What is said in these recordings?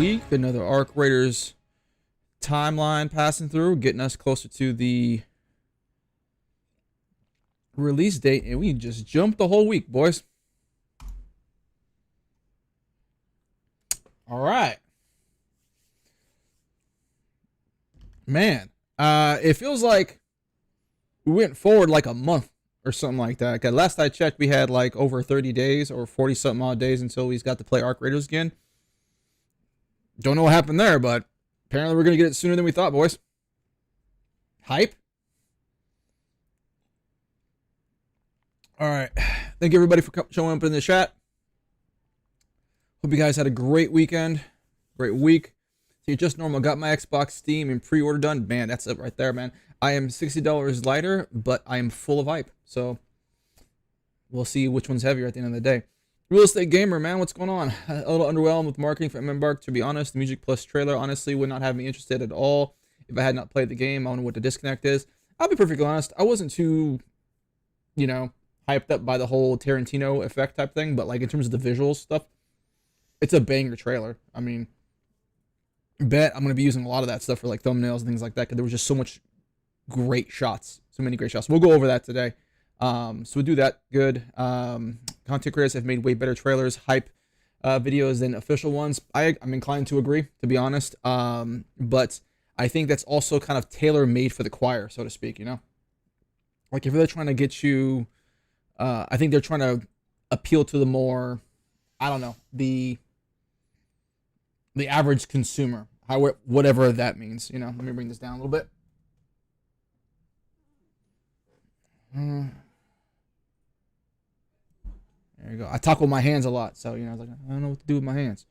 week. Another Arc Raiders timeline passing through, getting us closer to the release date, and we just jumped the whole week, boys. All right. Man, it feels like we went forward like a month or something like that. 'Cause last I checked, we had like over 30 days or 40 something odd days until we got to play Arc Raiders again. Don't know what happened there, but apparently we're going to get it sooner than we thought, boys. Hype? All right. Thank you, everybody, for showing up in the chat. Hope you guys had a great weekend. Great week. So just normal. Got my Xbox Steam and pre-order done. Man, that's it right there, man. I am $60 lighter, but I am full of hype. So we'll see which one's heavier at the end of the day. Real Estate Gamer, man, what's going on? A little underwhelmed with marketing for Embark. To be honest, the Music Plus trailer honestly would not have me interested at all if I had not played the game. I don't know what the disconnect is. I'll be perfectly honest. I wasn't too, hyped up by the whole Tarantino effect type thing, but like in terms of the visual stuff, it's a banger trailer. I mean, bet I'm going to be using a lot of that stuff for like thumbnails and things like that because there was just so much great shots. So many great shots. We'll go over that today. So we'll do that. Good. Content creators have made way better trailers, hype videos than official ones. I'm inclined to agree, to be honest. But I think that's also kind of tailor-made for the choir, so to speak, Like if they're trying to get you, I think they're trying to appeal to the more, I don't know, the average consumer, whatever that means. Let me bring this down a little bit. There you go. I talk with my hands a lot, so I was like, I don't know what to do with my hands.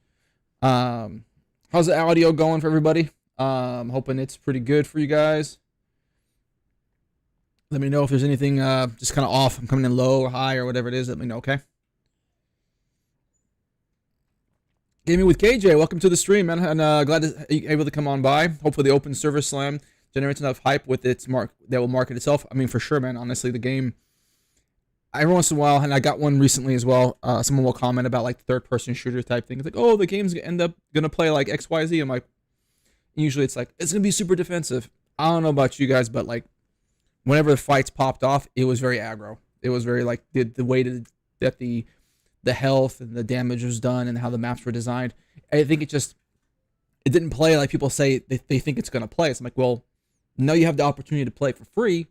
How's the audio going for everybody? Hoping it's pretty good for you guys. Let me know if there's anything just kind of off. I'm coming in low or high or whatever it is. Let me know, okay? Gaming with KJ, welcome to the stream, man. And glad to be able to come on by. Hopefully, the Open Service Slam generates enough hype with its mark that will market itself. I mean, for sure, man. Honestly, the game. Every once in a while, and I got one recently as well. Someone will comment about like the third-person shooter type thing. It's like, oh, the game's gonna play like XYZ. I'm like, usually it's like it's gonna be super defensive. I don't know about you guys, but like, whenever the fights popped off, it was very aggro. It was very like the way that the health and the damage was done and how the maps were designed. I think it didn't play like people say they think it's gonna play. So I'm like, well, now you have the opportunity to play it for free.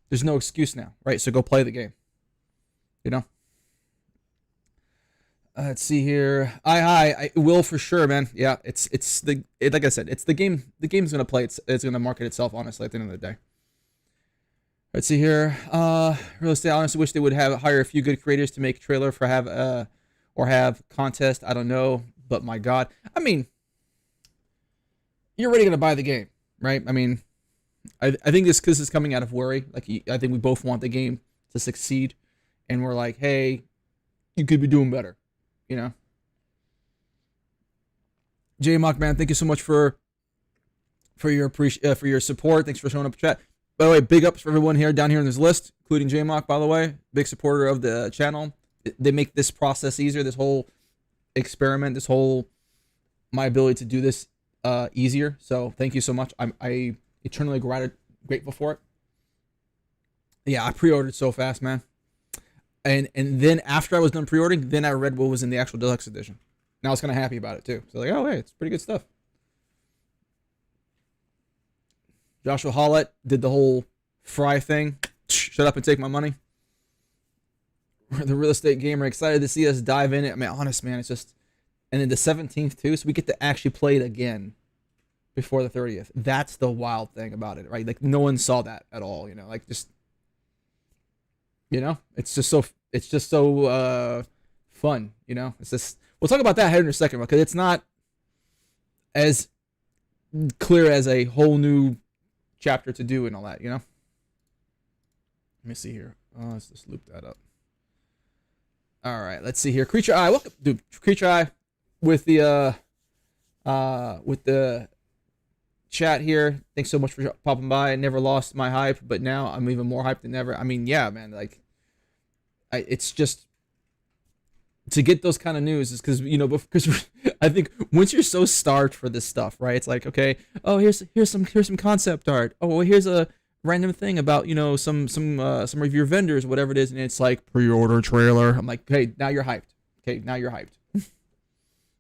There's no excuse now, right? So go play the game. Let's see here. I will for sure, man. Yeah, like I said, it's the game. The game's gonna play. It's gonna market itself. Honestly, at the end of the day. Let's see here. Real estate. I honestly wish they would hire a few good creators to make a trailer for have contest. I don't know, but my God, I mean, you're already gonna buy the game, right? I mean, I think this is coming out of worry. Like I think we both want the game to succeed. And we're like, hey, you could be doing better, J Mock, man, thank you so much for your support. Thanks for showing up in chat. By the way, big ups for everyone down here in this list, including J Mock, by the way, big supporter of the channel. They make this process easier. This whole experiment, my ability to do this easier. So thank you so much. I eternally grateful for it. Yeah, I pre-ordered so fast, man. And then after I was done pre-ordering, then I read what was in the actual deluxe edition. Now I was kind of happy about it too. So like, oh hey, it's pretty good stuff. Joshua Hollett did the whole fry thing. Shut up and take my money. The Real Estate Gamer, excited to see us dive in it. I mean, honest man, it's just, and then the 17th too, so we get to actually play it again before the 30th. That's the wild thing about it, right? Like no one saw that at all, like just. It's just so fun, It's just, we'll talk about that here in a second, because it's not as clear as a whole new chapter to do and all that, Let me see here. Let's just loop that up. All right, let's see here. Creature Eye, welcome, dude. Creature Eye with the chat here. Thanks so much for popping by. I never lost my hype, but now I'm even more hyped than ever. I mean, yeah, man, like. It's just to get those kind of news is because I think once you're so starved for this stuff, right? It's like, okay, oh, here's some concept art. Oh, well, here's a random thing about some of your vendors, whatever it is, and it's like pre-order trailer. I'm like, hey, now you're hyped. Okay, now you're hyped.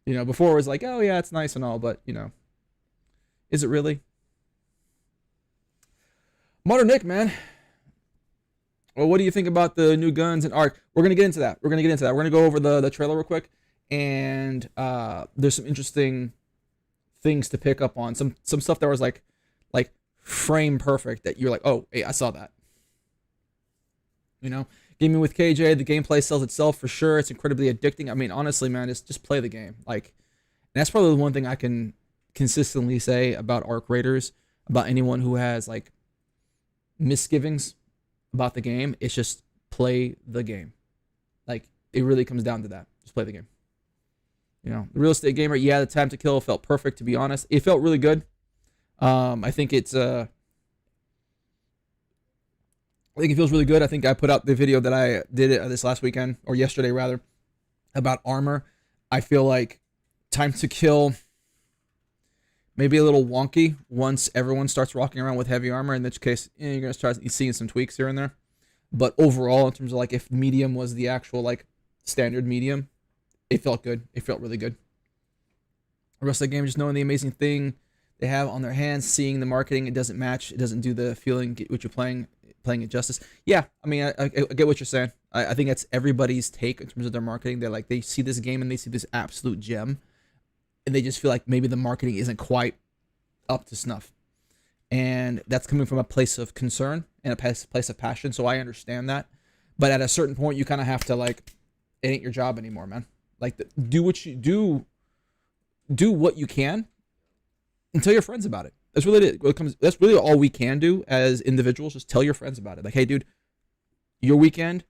Before it was like, oh yeah, it's nice and all, but is it really? Modern Nick, man. Well, what do you think about the new guns and art? We're gonna get into that. We're gonna go over the trailer real quick, and there's some interesting things to pick up on. Some stuff that was like frame perfect that you're like, oh, hey, I saw that. Gaming with KJ, the gameplay sells itself for sure. It's incredibly addicting. I mean, honestly, man, just play the game. Like, and that's probably the one thing I can consistently say about ARC Raiders, about anyone who has like misgivings about the game. It's just play the game. Like, it really comes down to that. Just play the game. The real estate gamer, yeah, the time to kill felt perfect, to be honest. It felt really good. I think it feels really good. I think I put out the video that I did this last weekend, or yesterday rather, about armor. I feel like time to kill maybe a little wonky once everyone starts walking around with heavy armor, in which case you're going to start seeing some tweaks here and there. But overall, in terms of like if medium was the actual like standard medium, it felt good. It felt really good. The rest of the game, just knowing the amazing thing they have on their hands, seeing the marketing, it doesn't match. It doesn't do the feeling what you're playing it justice. Yeah, I mean, I get what you're saying. I think that's everybody's take in terms of their marketing. They see this game and they see this absolute gem, and they just feel like maybe the marketing isn't quite up to snuff. And that's coming from a place of concern and a place of passion, so I understand that. But at a certain point, you kind of have to, like, it ain't your job anymore, man. Like, do what you do what you can, and tell your friends about it. That's really it. That's really all we can do as individuals. Just tell your friends about it. Like, hey, dude, your weekend,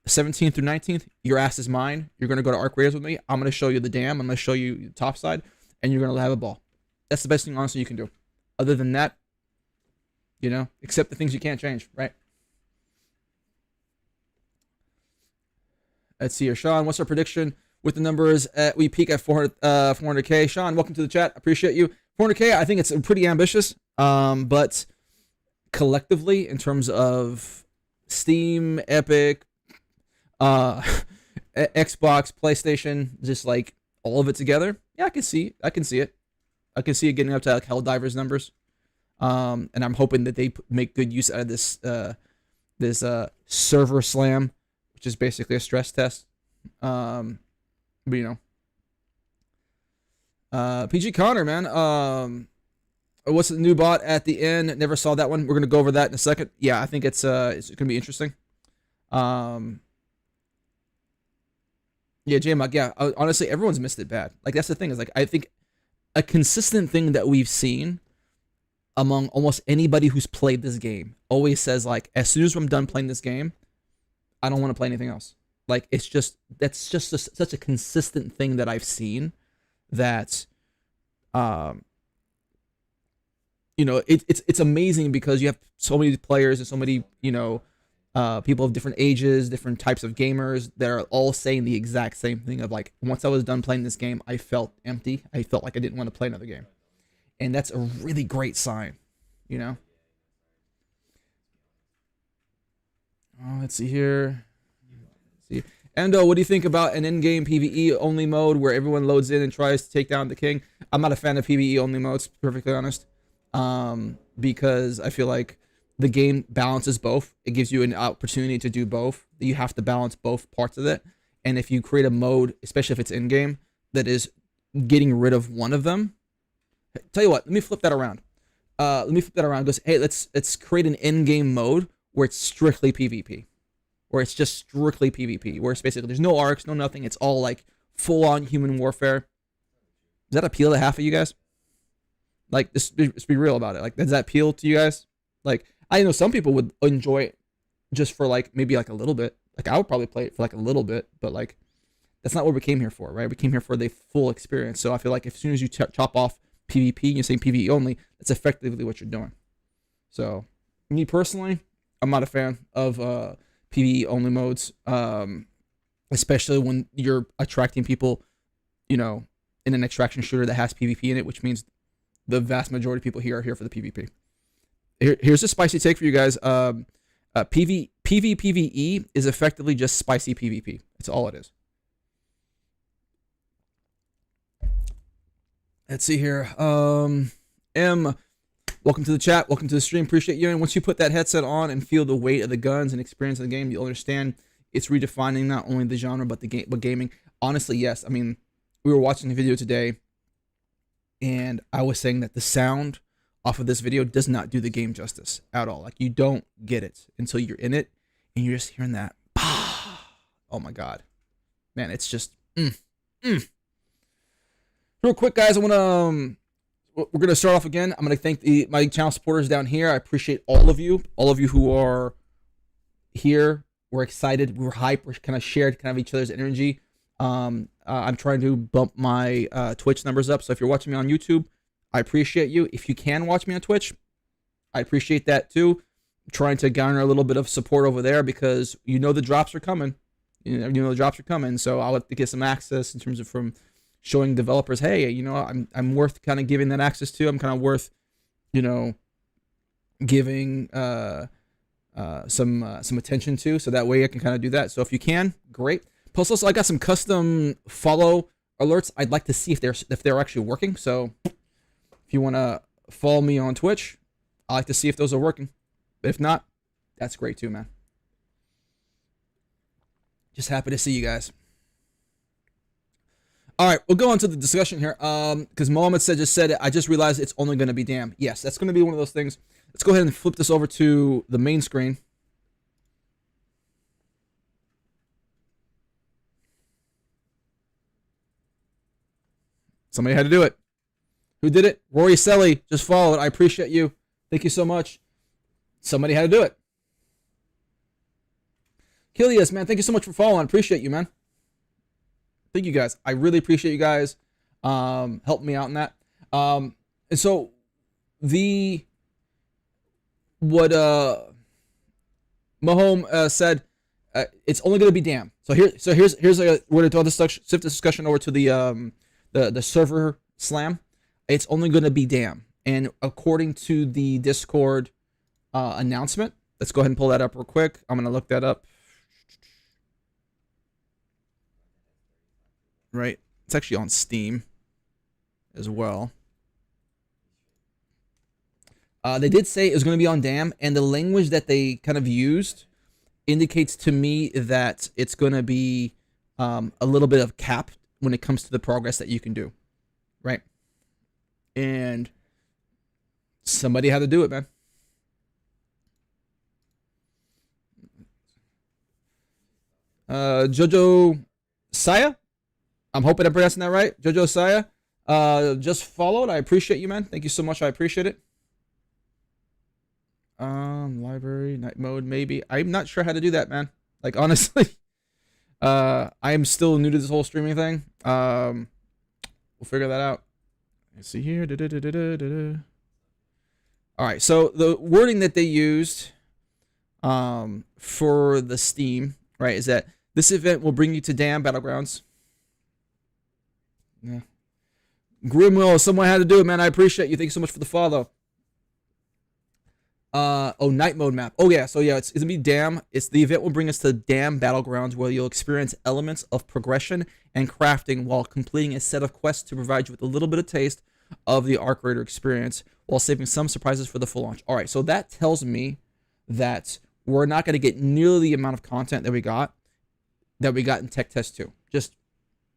17th through 19th, your ass is mine. You're gonna go to Arc Raiders with me. I'm gonna show you the dam. I'm gonna show you the top side, and you're gonna have a ball. That's the best thing, honestly, you can do. Other than that, accept the things you can't change, right? Let's see here, Sean. What's our prediction with the numbers? We peak at 400K. Sean, welcome to the chat. Appreciate you. 400K, I think it's pretty ambitious, but collectively, in terms of Steam, Epic, Xbox, PlayStation, just like all of it together, yeah, I can see it. I can see it getting up to like Helldivers numbers, and I'm hoping that they make good use out of this server slam, which is basically a stress test. But PG Connor, man. What's the new bot at the end? Never saw that one. We're gonna go over that in a second. Yeah, I think it's gonna be interesting. Yeah, J-Mug, yeah. Honestly, everyone's missed it bad. Like, that's the thing, is like, I think a consistent thing that we've seen among almost anybody who's played this game always says, like, as soon as I'm done playing this game, I don't want to play anything else. Like, that's just such a consistent thing that I've seen that, it's amazing because you have so many players and so many, people of different ages, different types of gamers that are all saying the exact same thing of, like, once I was done playing this game, I felt empty. I felt like I didn't want to play another game. And that's a really great sign, Oh, let's see here. Endo, what do you think about an in-game PvE only mode where everyone loads in and tries to take down the king? I'm not a fan of PvE only modes, to be perfectly honest, because I feel like the game balances both. It gives you an opportunity to do both. You have to balance both parts of it. And if you create a mode, especially if it's in-game, that is getting rid of one of them, tell you what, let me flip that around. Goes, hey, let's create an in-game mode where it's strictly PvP. Where it's just strictly PvP. Where it's basically, there's no arcs, no nothing. It's all like full-on human warfare. Does that appeal to half of you guys? Like, let's be real about it. Like, does that appeal to you guys? Like, I know some people would enjoy it just for, like, maybe like a little bit. Like, I would probably play it for like a little bit, but like, that's not what we came here for, right? We came here for the full experience. So I feel like as soon as you chop off PvP and you're saying PvE only, that's effectively what you're doing. So, me personally, I'm not a fan of PvE only modes, especially when you're attracting people, in an extraction shooter that has PvP in it, which means the vast majority of people here are here for the PvP. Here's a spicy take for you guys. PvPvE is effectively just spicy PvP. That's all it is. Let's see here. M, welcome to the chat. Welcome to the stream. Appreciate you. And once you put that headset on and feel the weight of the guns and experience of the game, you'll understand it's redefining not only the genre but gaming. Honestly, yes. I mean, we were watching the video today, and I was saying that the sound off of this video does not do the game justice at all. Like, you don't get it until you're in it, and you're just hearing that. Oh my god, man! It's just. Real quick, guys, we're gonna start off again. I'm gonna thank my channel supporters down here. I appreciate all of you who are here. We're excited, we're hyped, we're kind of shared kind of each other's energy. I'm trying to bump my Twitch numbers up. So if you're watching me on YouTube, I appreciate you. If you can watch me on Twitch, I appreciate that too. I'm trying to garner a little bit of support over there because the drops are coming. The drops are coming. So I'll have to get some access in terms of from showing developers, hey, I'm worth kind of giving that access to. I'm kind of worth, giving some attention to. So that way I can kind of do that. So if you can, great. Plus, also, I got some custom follow alerts. I'd like to see if they're actually working. So if you want to follow me on Twitch, I like to see if those are working. But if not, that's great too, man. Just happy to see you guys. All right, we'll go on to the discussion here. Because Mohammed just said it. I just realized it's only going to be damn. Yes, that's going to be one of those things. Let's go ahead and flip this over to the main screen. Somebody had to do it. Who did it? Rory Selly just followed. I appreciate you. Thank you so much. Somebody had to do it. Kilias, man, thank you so much for following. I appreciate you, man. Thank you guys. I really appreciate you guys helping me out in that. And so what Mahome said, it's only going to be damn. So here's we're going to shift the discussion over to the server slam. It's only going to be damn. And according to the Discord announcement, let's go ahead and pull that up real quick. I'm going to look that up. Right. It's actually on Steam as well. They did say it was going to be on damn, and the language that they kind of used indicates to me that it's going to be a little bit of cap when it comes to the progress that you can do. Right. And somebody had to do it, man. Jojo Saya? I'm hoping I'm pronouncing that right. Jojo Saya just followed. I appreciate you, man. Thank you so much. I appreciate it. Library, night mode, maybe. I'm not sure how to do that, man. Like, honestly. I am still new to this whole streaming thing. We'll figure that out. Let's see here. All right, so the wording that they used for the Steam, right, is that this event will bring you to damn Battlegrounds. Yeah. Grimwell, someone had to do it, man. I appreciate you. Thank you so much for the follow. Night mode map. Oh yeah, so yeah, it's gonna be damn. The event will bring us to damn Battlegrounds, where you'll experience elements of progression and crafting while completing a set of quests to provide you with a little bit of taste of the Arc Raider experience, while saving some surprises for the full launch. All right, so that tells me that we're not gonna get nearly the amount of content that we got in Tech Test 2. Just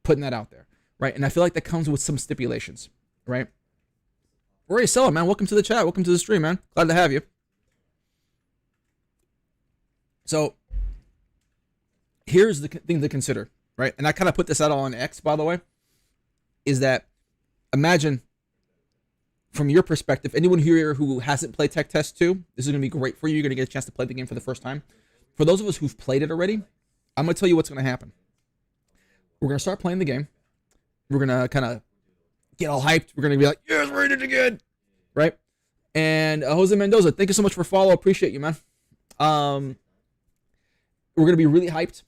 putting that out there. Right, and I feel like that comes with some stipulations, right? Rory Seller, man, welcome to the chat. Welcome to the stream, man. Glad to have you. So, here's the thing to consider, right? And I kind of put this out on X, by the way, is that imagine, from your perspective, anyone here who hasn't played Tech Test 2, this is going to be great for you. You're going to get a chance to play the game for the first time. For those of us who've played it already, I'm going to tell you what's going to happen. We're going to start playing the game. We're going to kind of get all hyped. We're going to be like, yes, we're in it again. Right? And Jose Mendoza, thank you so much for follow. Appreciate you, man. We're going to be really hyped.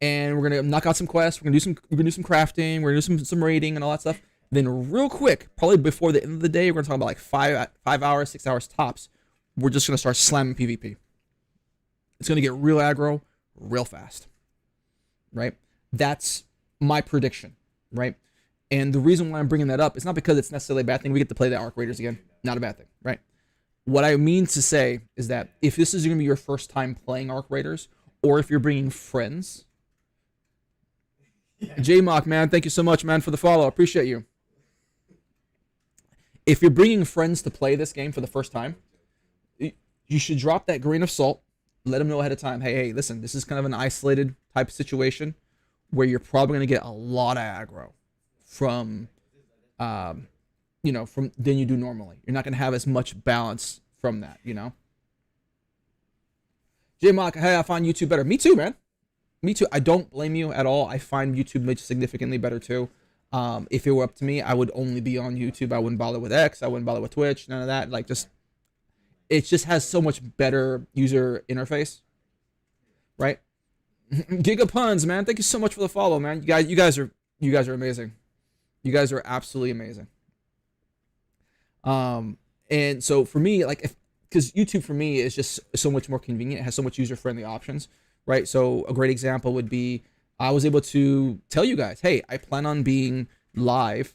and we're gonna knock out some quests. We're gonna do some crafting. We're gonna do some raiding and all that stuff. Then real quick, probably before the end of the day, we're gonna talk about like 5 hours, 6 hours tops. We're just gonna start slamming PvP. It's gonna get real aggro, real fast, right? That's my prediction, right? And the reason why I'm bringing that up is not because it's necessarily a bad thing. We get to play the Arc Raiders again. Not a bad thing, right? What I mean to say is that if this is going to be your first time playing Arc Raiders, or if you're bringing friends, J-Mock, man, thank you so much, man, for the follow. I appreciate you. If you're bringing friends to play this game for the first time, you should drop that grain of salt. Let them know ahead of time, hey, listen, this is kind of an isolated type of situation where you're probably going to get a lot of aggro from, from than you do normally. You're not going to have as much balance from that, J-Mock, hey, I find YouTube better. Me too, man. Me too. I don't blame you at all. I find YouTube much significantly better too. If it were up to me, I would only be on YouTube. I wouldn't bother with X. I wouldn't bother with Twitch. None of that. It just has so much better user interface, right? Gigapuns, man. Thank you so much for the follow, man. You guys are amazing. You guys are absolutely amazing. And so for me, because YouTube for me is just so much more convenient. It has so much user-friendly options, right? So a great example would be I was able to tell you guys, hey, I plan on being live,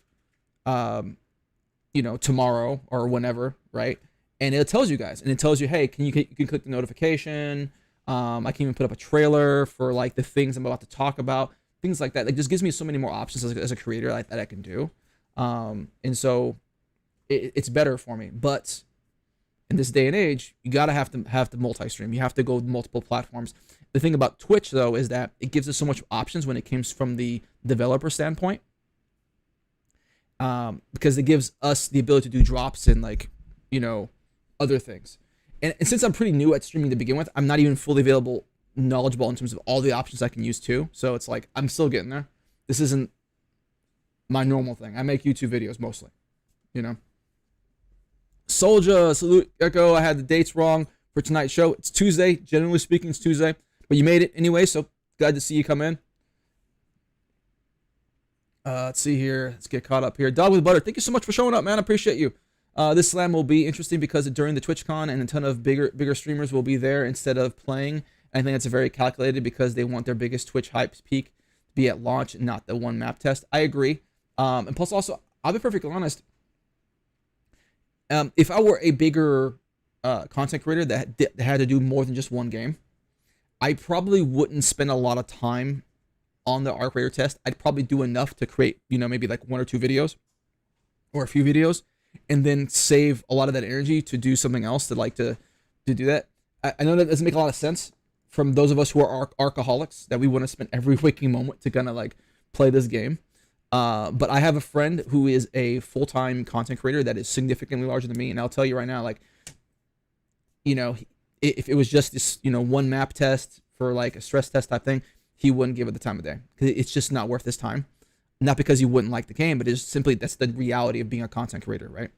tomorrow or whenever, right? And it tells you guys, and it tells you, hey, you can click the notification. I can even put up a trailer for like the things I'm about to talk about, things like that. Like, just gives me so many more options as a creator that I can do. And so it's better for me. But in this day and age, you gotta have to multi-stream. You have to go multiple platforms. The thing about Twitch though is that it gives us so much options when it comes from the developer standpoint, because it gives us the ability to do drops and other things. And since I'm pretty new at streaming to begin with, I'm not even fully knowledgeable in terms of all the options I can use too. So it's like I'm still getting there. This isn't my normal thing. I make YouTube videos mostly, Soldier, salute, Echo. I had the dates wrong for tonight's show. It's Tuesday. Generally speaking, it's Tuesday. But you made it anyway, so glad to see you come in. Let's see here. Let's get caught up here. Dog with Butter, thank you so much for showing up, man. I appreciate you. This slam will be interesting because during the TwitchCon and a ton of bigger streamers will be there instead of playing. I think that's very calculated because they want their biggest Twitch hype peak to be at launch and not the one map test. I agree. And plus also, I'll be perfectly honest. If I were a bigger content creator that had to do more than just one game, I probably wouldn't spend a lot of time on the Arc Raider test. I'd probably do enough to create, maybe like 1 or 2 videos or a few videos, and then save a lot of that energy to do something else to do that. I know that doesn't make a lot of sense from those of us who are arcaholics, that we want to spend every waking moment to kind of play this game. But I have a friend who is a full-time content creator that is significantly larger than me, and I'll tell you right now, if it was just this, one map test for a stress test type thing, he wouldn't give it the time of day. It's just not worth his time. Not because he wouldn't like the game, but it's simply that's the reality of being a content creator, right?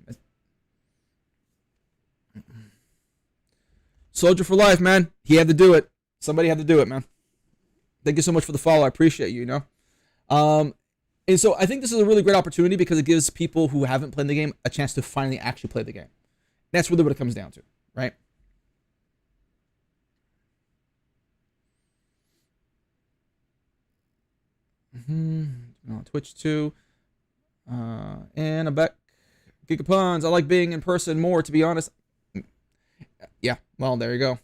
Soldier for life, man. He had to do it. Somebody had to do it, man. Thank you so much for the follow. I appreciate you, And so I think this is a really great opportunity because it gives people who haven't played the game a chance to finally actually play the game. That's really what it comes down to, right? On Twitch too. And I'm back. Gigapons, I like being in person more, to be honest. Yeah, well, there you go.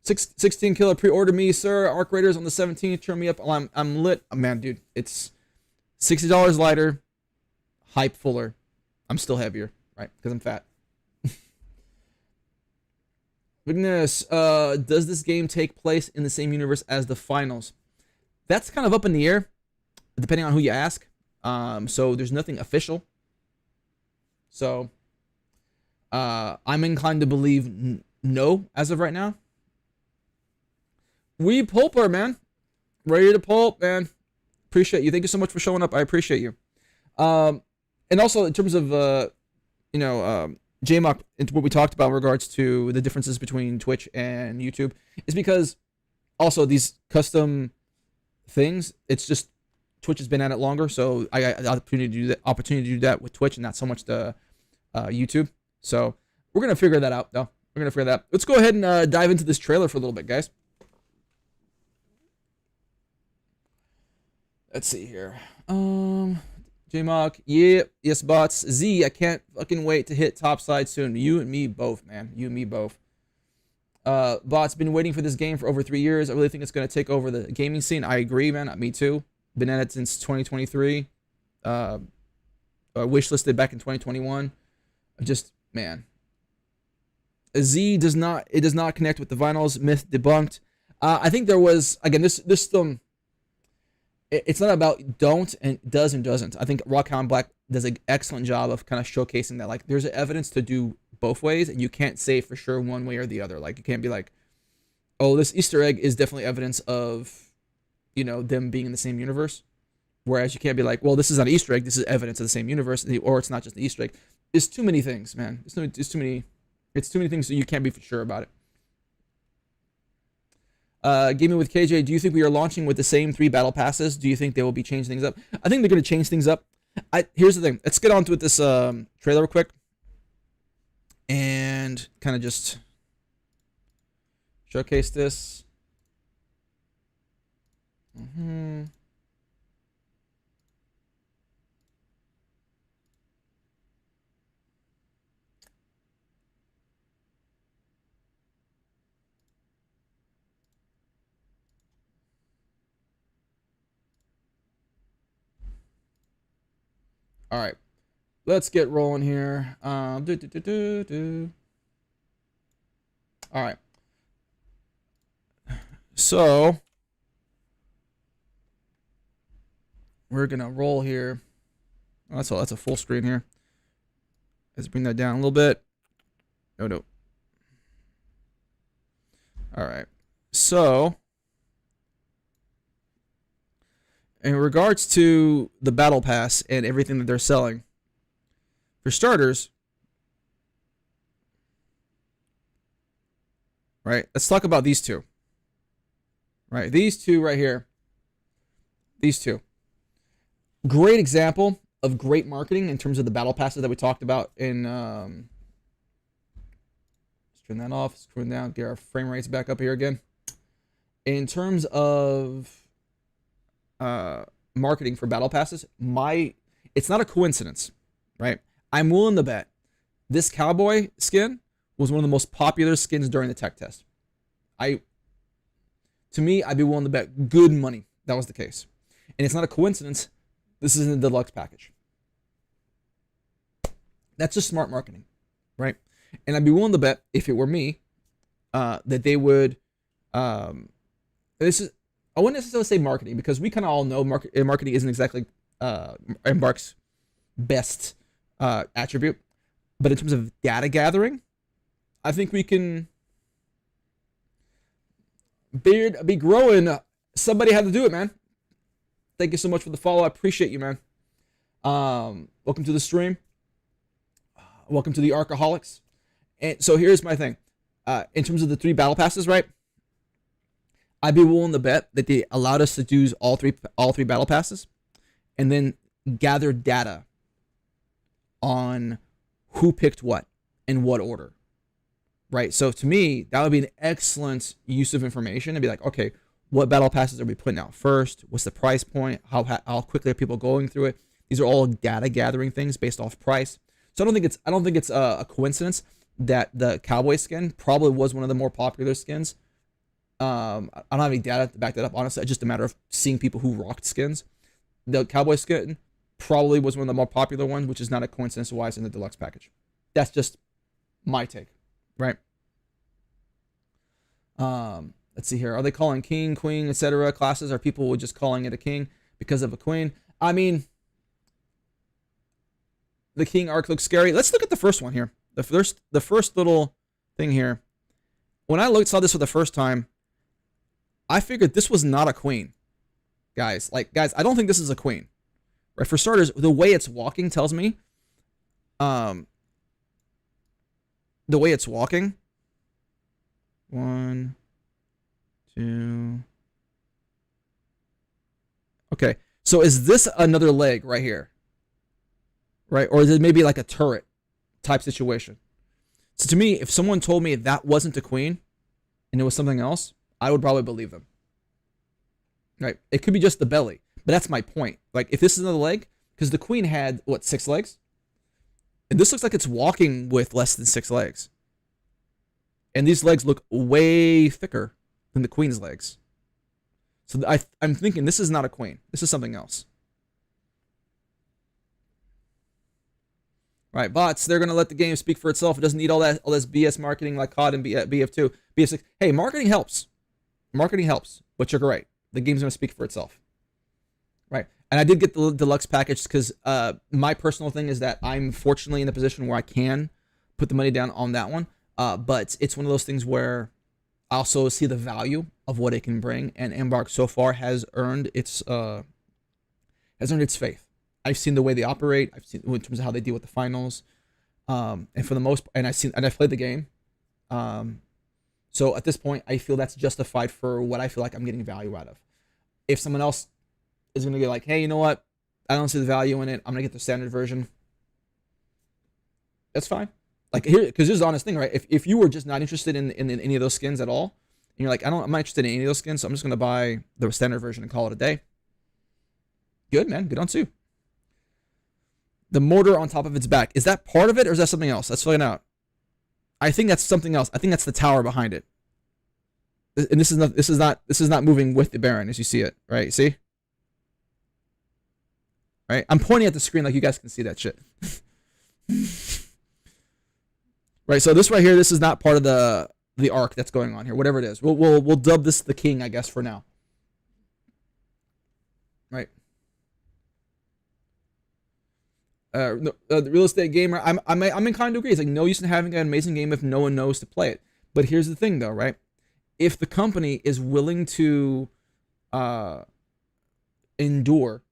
16 killer pre-order me, sir. Arc Raiders on the 17th. Turn me up. I'm lit. Oh, man, dude, it's $60 lighter, hype fuller. I'm still heavier, right? Because I'm fat. Goodness, does this game take place in the same universe as the finals? That's kind of up in the air, depending on who you ask. So there's nothing official. So I'm inclined to believe no as of right now. We pulper, man. Ready to pulp, man. Appreciate you. Thank you so much for showing up. I appreciate you. And also in terms of JMOC, what we talked about in regards to the differences between Twitch and YouTube, is because also these custom things. It's just Twitch has been at it longer, so I got the opportunity to do that with Twitch and not so much the YouTube. So we're gonna figure that out, though. We're gonna figure that out. Let's go ahead and dive into this trailer for a little bit, guys. Let's see here. JMock, yeah, yes, bots. Z, I can't fucking wait to hit topside soon. You and me both, man. You and me both. Bots, been waiting for this game for over 3 years. I really think it's gonna take over the gaming scene. I agree, man. Me too. Been at it since 2023. Wishlisted back in 2021. Just, man. Z does not connect with the vinyls. Myth debunked. I think there was, again, this it's not about don't and does and doesn't. I think Rockhound Black does an excellent job of kind of showcasing that, like, there's evidence to do both ways, and you can't say for sure one way or the other. Like, you can't be like, oh, this Easter egg is definitely evidence of, you know, them being in the same universe. Whereas you can't be like, well, this is not an Easter egg, this is evidence of the same universe, or it's not just an Easter egg. It's too many things, man. It's too many things, so you can't be for sure about it. Gaming with KJ, do you think we are launching with the same 3 battle passes? Do you think they will be changing things up? I think they're going to change things up. Here's the thing. Let's get on to this trailer real quick. And kind of just showcase this. All right, let's get rolling here. All right. So we're gonna roll here. Oh, that's a full screen here. Let's bring that down a little bit. No. All right. So in regards to the battle pass and everything that they're selling, for starters, right? Let's talk about these two. Right, these two right here. These two. Great example of great marketing in terms of the battle passes that we talked about in. Let's turn that off. Scroll down. Get our frame rates back up here again. In terms of marketing for battle passes, it's not a coincidence, right? I'm willing to bet this cowboy skin was one of the most popular skins during the tech test. To me, I'd be willing to bet good money that was the case. And it's not a coincidence. This is in the deluxe package. That's just smart marketing, right? And I'd be willing to bet, if it were me, that they would. I wouldn't necessarily say marketing, because we kind of all know marketing isn't exactly Embark's best attribute. But in terms of data gathering, I think we can be growing. Somebody had to do it, man. Thank you so much for the follow. I appreciate you, man. Welcome to the stream. Welcome to the Archaholics. And so here's my thing. In terms of the 3 battle passes, right? I'd be willing to bet that they allowed us to do all three battle passes, and then gather data on who picked what in what order, right? So to me, that would be an excellent use of information, and be like, okay, what battle passes are we putting out first? What's the price point? How quickly are people going through it? These are all data gathering things based off price. So I don't think it's a coincidence that the cowboy skin probably was one of the more popular skins. I don't have any data to back that up, honestly. It's just a matter of seeing people who rocked skins. The cowboy skin probably was one of the more popular ones, which is not a coincidence why it's in the deluxe package. That's just my take, right? Let's see here. Are they calling king, queen, etc. classes? Are people just calling it a king because of a queen? I mean, the king arc looks scary. Let's look at the first one here. The first little thing here. When I saw this for the first time, I figured this was not a queen. Guys, I don't think this is a queen. Right? For starters, the way it's walking tells me, the way it's walking. 1, 2. Okay. So is this another leg right here? Right? Or is it maybe like a turret type situation? So to me, if someone told me that wasn't a queen and it was something else, I would probably believe them. Right? It could be just the belly, but that's my point. Like if this is another leg, because the queen had what, 6 legs, and this looks like it's walking with less than 6 legs, and these legs look way thicker than the queen's legs. So I'm thinking this is not a queen. This is something else. Right, bots, they're gonna let the game speak for itself. It doesn't need all this BS marketing like COD and BF2, BF6. Hey, marketing helps. Marketing helps, but you're right. The game's gonna speak for itself. Right. And I did get the deluxe package because my personal thing is that I'm fortunately in the position where I can put the money down on that one. But it's one of those things where I also see the value of what it can bring, and Embark so far has earned its faith. I've seen the way they operate. I've seen in terms of how they deal with the finals, and for the most, and I've played the game. So at this point, I feel that's justified for what I feel like I'm getting value out of. If someone else is gonna get like, hey, you know what? I don't see the value in it. I'm gonna get the standard version. That's fine. Like here, because this is the honest thing, right? If you were just not interested in any of those skins at all, and you're like, I'm not interested in any of those skins, so I'm just gonna buy the standard version and call it a day. Good, man. Good on Sue. The mortar on top of its back, is that part of it or is that something else? Let's find out. I think that's something else. I think that's the tower behind it. And this is not moving with the Baron as you see it, right? See? Right? I'm pointing at the screen like you guys can see that shit. Right, so this right here, this is not part of the arc that's going on here, whatever it is. We'll dub this the king, I guess, for now. Right. The real estate gamer, I'm inclined to agree. It's like no use in having an amazing game if no one knows to play it. But here's the thing, though, right? If the company is willing to endure,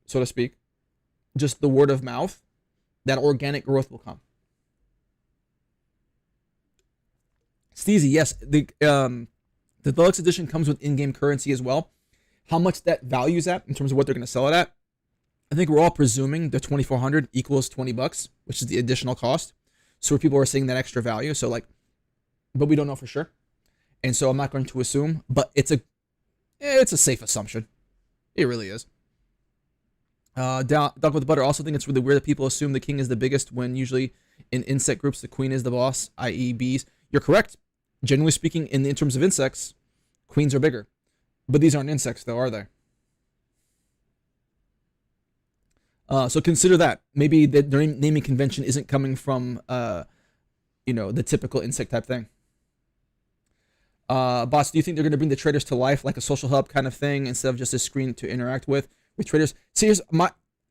so to speak, just the word of mouth, that organic growth will come. Steezy, yes, the deluxe edition comes with in-game currency as well. How much that values at in terms of what they're going to sell it at, I think we're all presuming the 2,400 equals $20, which is the additional cost. So people are seeing that extra value. So like, but we don't know for sure, and so I'm not going to assume. But it's a safe assumption. It really is. Dog with butter. Also think it's really weird that people assume the king is the biggest when usually in insect groups the queen is the boss, i.e. bees. You're correct. Generally speaking, in terms of insects, queens are bigger. But these aren't insects, though, are they? So consider that. Maybe the naming convention isn't coming from, the typical insect type thing. Boss, do you think they're going to bring the traders to life like a social hub kind of thing instead of just a screen to interact with traders? See,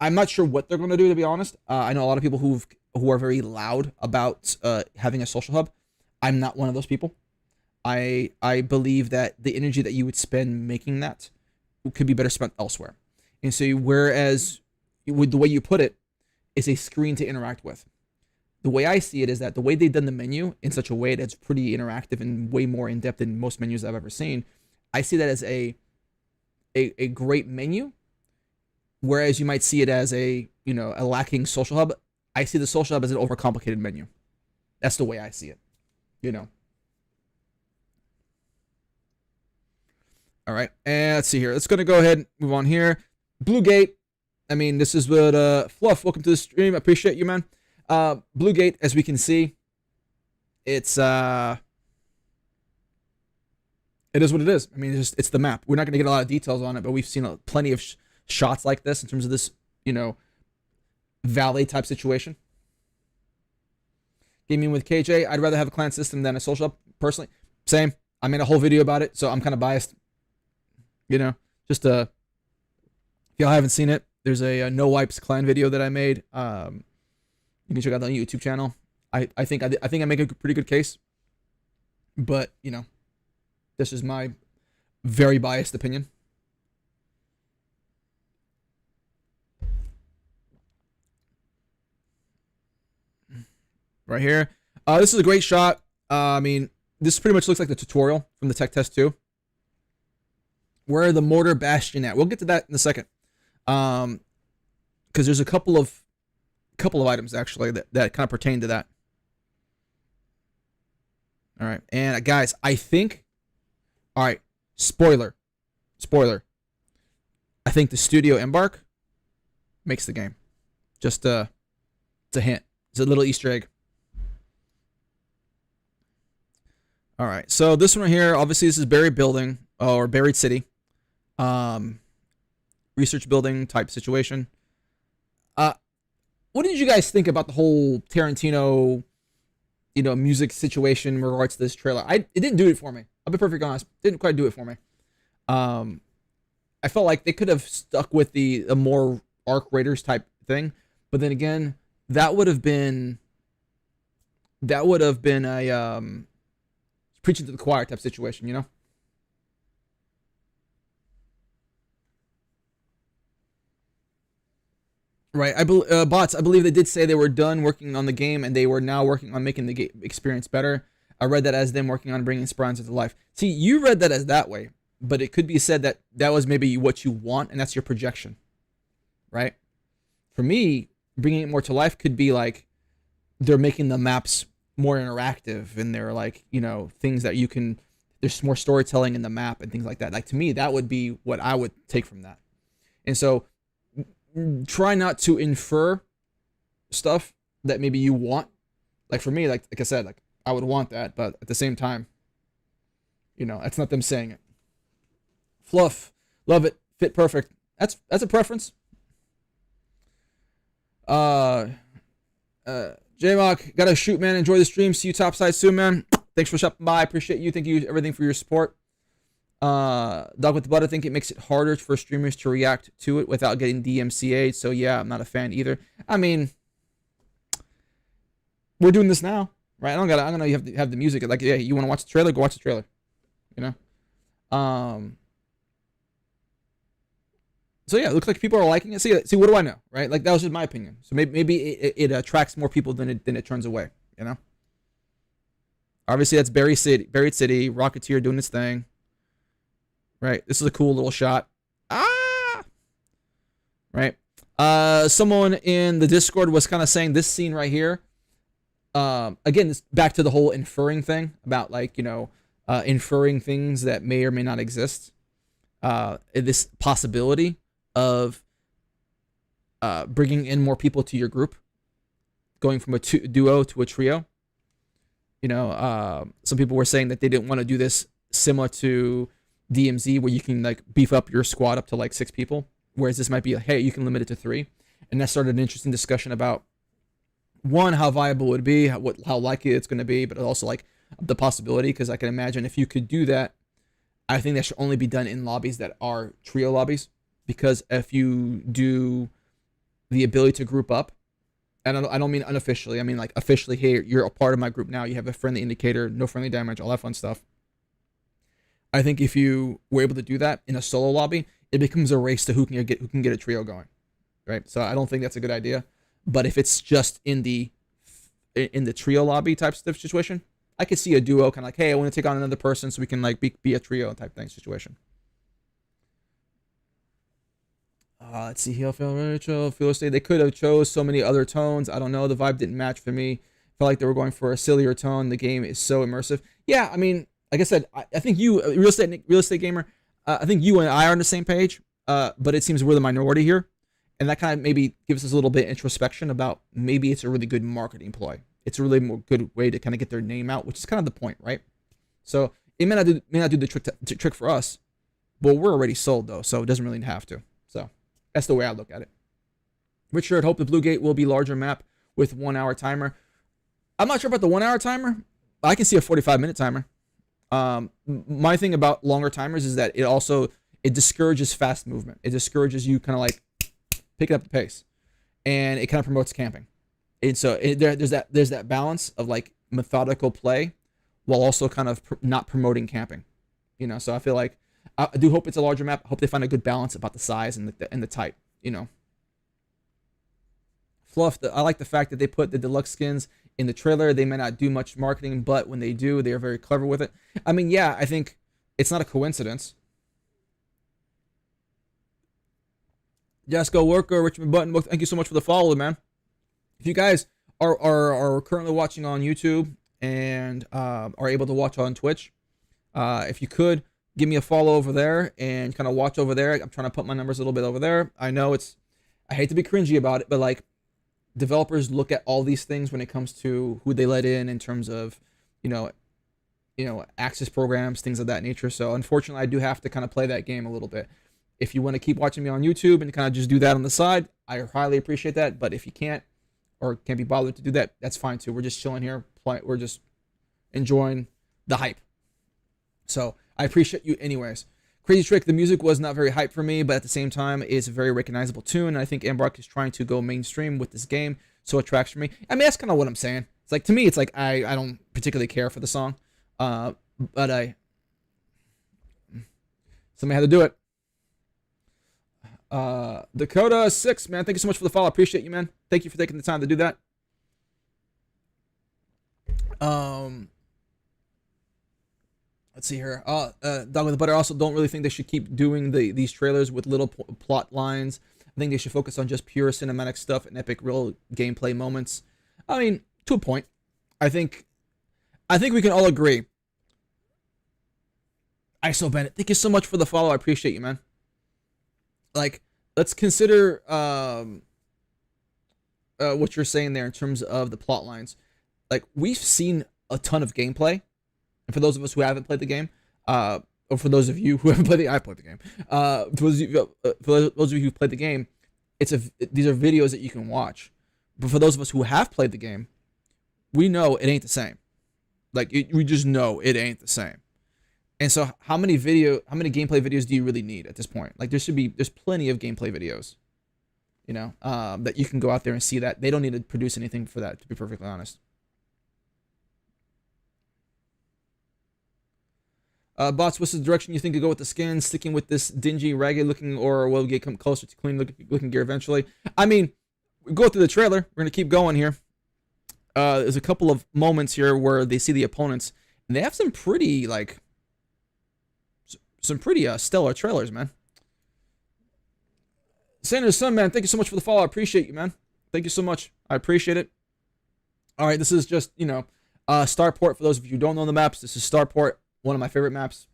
I'm not sure what they're going to do, to be honest. I know a lot of people who are very loud about having a social hub. I'm not one of those people. I believe that the energy that you would spend making that could be better spent elsewhere. And so whereas with the way you put it is a screen to interact with. The way I see it is that the way they've done the menu in such a way that's pretty interactive and way more in-depth than most menus I've ever seen, I see that as a great menu, whereas you might see it as a lacking social hub. I see the social hub as an overcomplicated menu. That's the way I see it. All right, and let's see here. Let's gonna go ahead and move on here. Bluegate. I mean, this is what Fluff. Welcome to the stream. I appreciate you, man. Bluegate, as we can see, it is what it is. I mean, it's the map. We're not gonna get a lot of details on it, but we've seen plenty of shots like this in terms of this, valley type situation. Gaming with KJ, I'd rather have a clan system than a social hub, personally. Same. I made a whole video about it, so I'm kind of biased. If y'all haven't seen it, there's a no wipes clan video that I made. You can check out on the YouTube channel. I think I make a pretty good case, but this is my very biased opinion. Right here. This is a great shot. I mean, this pretty much looks like the tutorial from the tech test 2. Where are the mortar bastion at? We'll get to that in a second. Because there's a couple of items actually that kind of pertain to that. All right, and guys, I think, all right, spoiler. I think the Studio Embark makes the game. Just it's a hint. It's a little Easter egg. All right, so this one right here, obviously this is Buried Building or Buried City, research building type situation. What did you guys think about the whole Tarantino, music situation in regards to this trailer? It didn't do it for me. I'll be perfectly honest. It didn't quite do it for me. I felt like they could have stuck with the more Arc Raiders type thing, but then again, that would have been a preaching to the choir type situation, Right. Bots. I believe they did say they were done working on the game and they were now working on making the game experience better. I read that as them working on bringing Sparans to life. See, you read that as that way, but it could be said that that was maybe what you want and that's your projection, right? For me, bringing it more to life could be like they're making the maps more interactive and they're like, things that you can. There's more storytelling in the map and things like that. Like to me, that would be what I would take from that. And so try not to infer stuff that maybe you want. Like for me, like I said, like I would want that, but at the same time, that's not them saying it. Fluff, love it, fit perfect. That's a preference. J-Mock, gotta shoot, man. Enjoy the stream. See you topside soon, man. Thanks for stopping by. I appreciate you. Thank you everything for your support. Dog with the butt, I think it makes it harder for streamers to react to it without getting DMCA'd. So yeah, I'm not a fan either. I mean, we're doing this now, right? I'm gonna you have the music. Like, yeah, you want to watch the trailer? Go watch the trailer. So yeah, it looks like people are liking it. See, what do I know, right? Like that was just my opinion. So maybe it attracts more people than it turns away. Obviously that's Buried City, Rocketeer doing his thing. Right. This is a cool little shot. Right. Someone in the Discord was kind of saying this scene right here. Again, this back to the whole inferring thing about like, inferring things that may or may not exist. This possibility of bringing in more people to your group, going from a duo to a trio. Some people were saying that they didn't want to do this similar to DMZ where you can like beef up your squad up to like 6 people, whereas this might be like, hey, you can limit it to 3. And that started an interesting discussion about one, how viable it would be, how likely it's going to be, but also like the possibility, because I can imagine if you could do that, I think that should only be done in lobbies that are trio lobbies, because if you do the ability to group up, and I don't mean unofficially, I mean like officially, hey, you're a part of my group now, you have a friendly indicator, no friendly damage, all that fun stuff. I think if you were able to do that in a solo lobby, it becomes a race to who can get a trio going, right? So I don't think that's a good idea. But if it's just in the trio lobby type of situation, I could see a duo kind of like, hey, I want to take on another person so we can like be a trio type thing situation. Let's see here, Rachel, Feel State. They could have chose so many other tones. I don't know. The vibe didn't match for me. Felt like they were going for a sillier tone. The game is so immersive. Yeah, I mean, like I said, I think you, real estate gamer, I think you and I are on the same page. But it seems we're the minority here, and that kind of maybe gives us a little bit of introspection about maybe it's a really good marketing ploy. It's a really more good way to kind of get their name out, which is kind of the point, right? So it may not do the trick for us, but we're already sold though, so it doesn't really have to. So that's the way I look at it. Richard, hope the Blue Gate will be larger map with 1 hour timer. I'm not sure about the 1 hour timer. I can see a 45-minute timer. My thing about longer timers is that it discourages fast movement. It discourages you kind of like picking up the pace, and it kind of promotes camping. And so there's that balance of like methodical play while also kind of not promoting camping. So I feel like I do hope it's a larger map. I hope they find a good balance about the size and the type. Fluff. I like the fact that they put the deluxe skins in the trailer. They may not do much marketing, but when they do, they are very clever with it. I mean, yeah, I think it's not a coincidence Jasco Worker, Richmond Button, thank you so much for the follow, man. If you guys are currently watching on YouTube and are able to watch on Twitch, if you could give me a follow over there and kind of watch over there. I'm trying to put my numbers a little bit over there. I know I hate to be cringy about it, but like developers look at all these things when it comes to who they let in terms of, you know, access programs, things of that nature. So unfortunately, I do have to kind of play that game a little bit. If you want to keep watching me on YouTube and kind of just do that on the side, I highly appreciate that. But if you can't or can't be bothered to do that, that's fine too. We're just chilling here. We're just enjoying the hype. So I appreciate you anyways. Crazy Trick, the music was not very hype for me, but at the same time, it's a very recognizable tune. And I think Embark is trying to go mainstream with this game, so it tracks for me. I mean, that's kind of what I'm saying. It's like, to me, it's like I don't particularly care for the song, but somebody had to do it. Dakota 6, man, thank you so much for the follow. I appreciate you, man. Thank you for taking the time to do that. Let's see here. Dog with the Butter also don't really think they should keep doing these trailers with little plot lines. I think they should focus on just pure cinematic stuff and epic real gameplay moments. I mean, to a point. I think we can all agree. ISO Bennett, thank you so much for the follow. I appreciate you, man. Like, let's consider what you're saying there in terms of the plot lines. Like, we've seen a ton of gameplay. And for those of us who haven't played the game, or for those of you who haven't played I played the game. For those of you who played the game, these are videos that you can watch. But for those of us who have played the game, we know it ain't the same. Like, we just know it ain't the same. And so, how many gameplay videos do you really need at this point? Like, there's plenty of gameplay videos, that you can go out there and see that. They don't need to produce anything for that, to be perfectly honest. Bots, what's the direction you think to go with the skin? Sticking with this dingy, ragged looking, or will we get closer to clean looking gear eventually? I mean, we go through the trailer. We're going to keep going here. There's a couple of moments here where they see the opponents, and they have some pretty, stellar trailers, man. Sanders Sun, man, thank you so much for the follow. I appreciate you, man. Thank you so much. I appreciate it. All right, this is just, Starport. For those of you who don't know the maps, this is Starport. One of my favorite maps.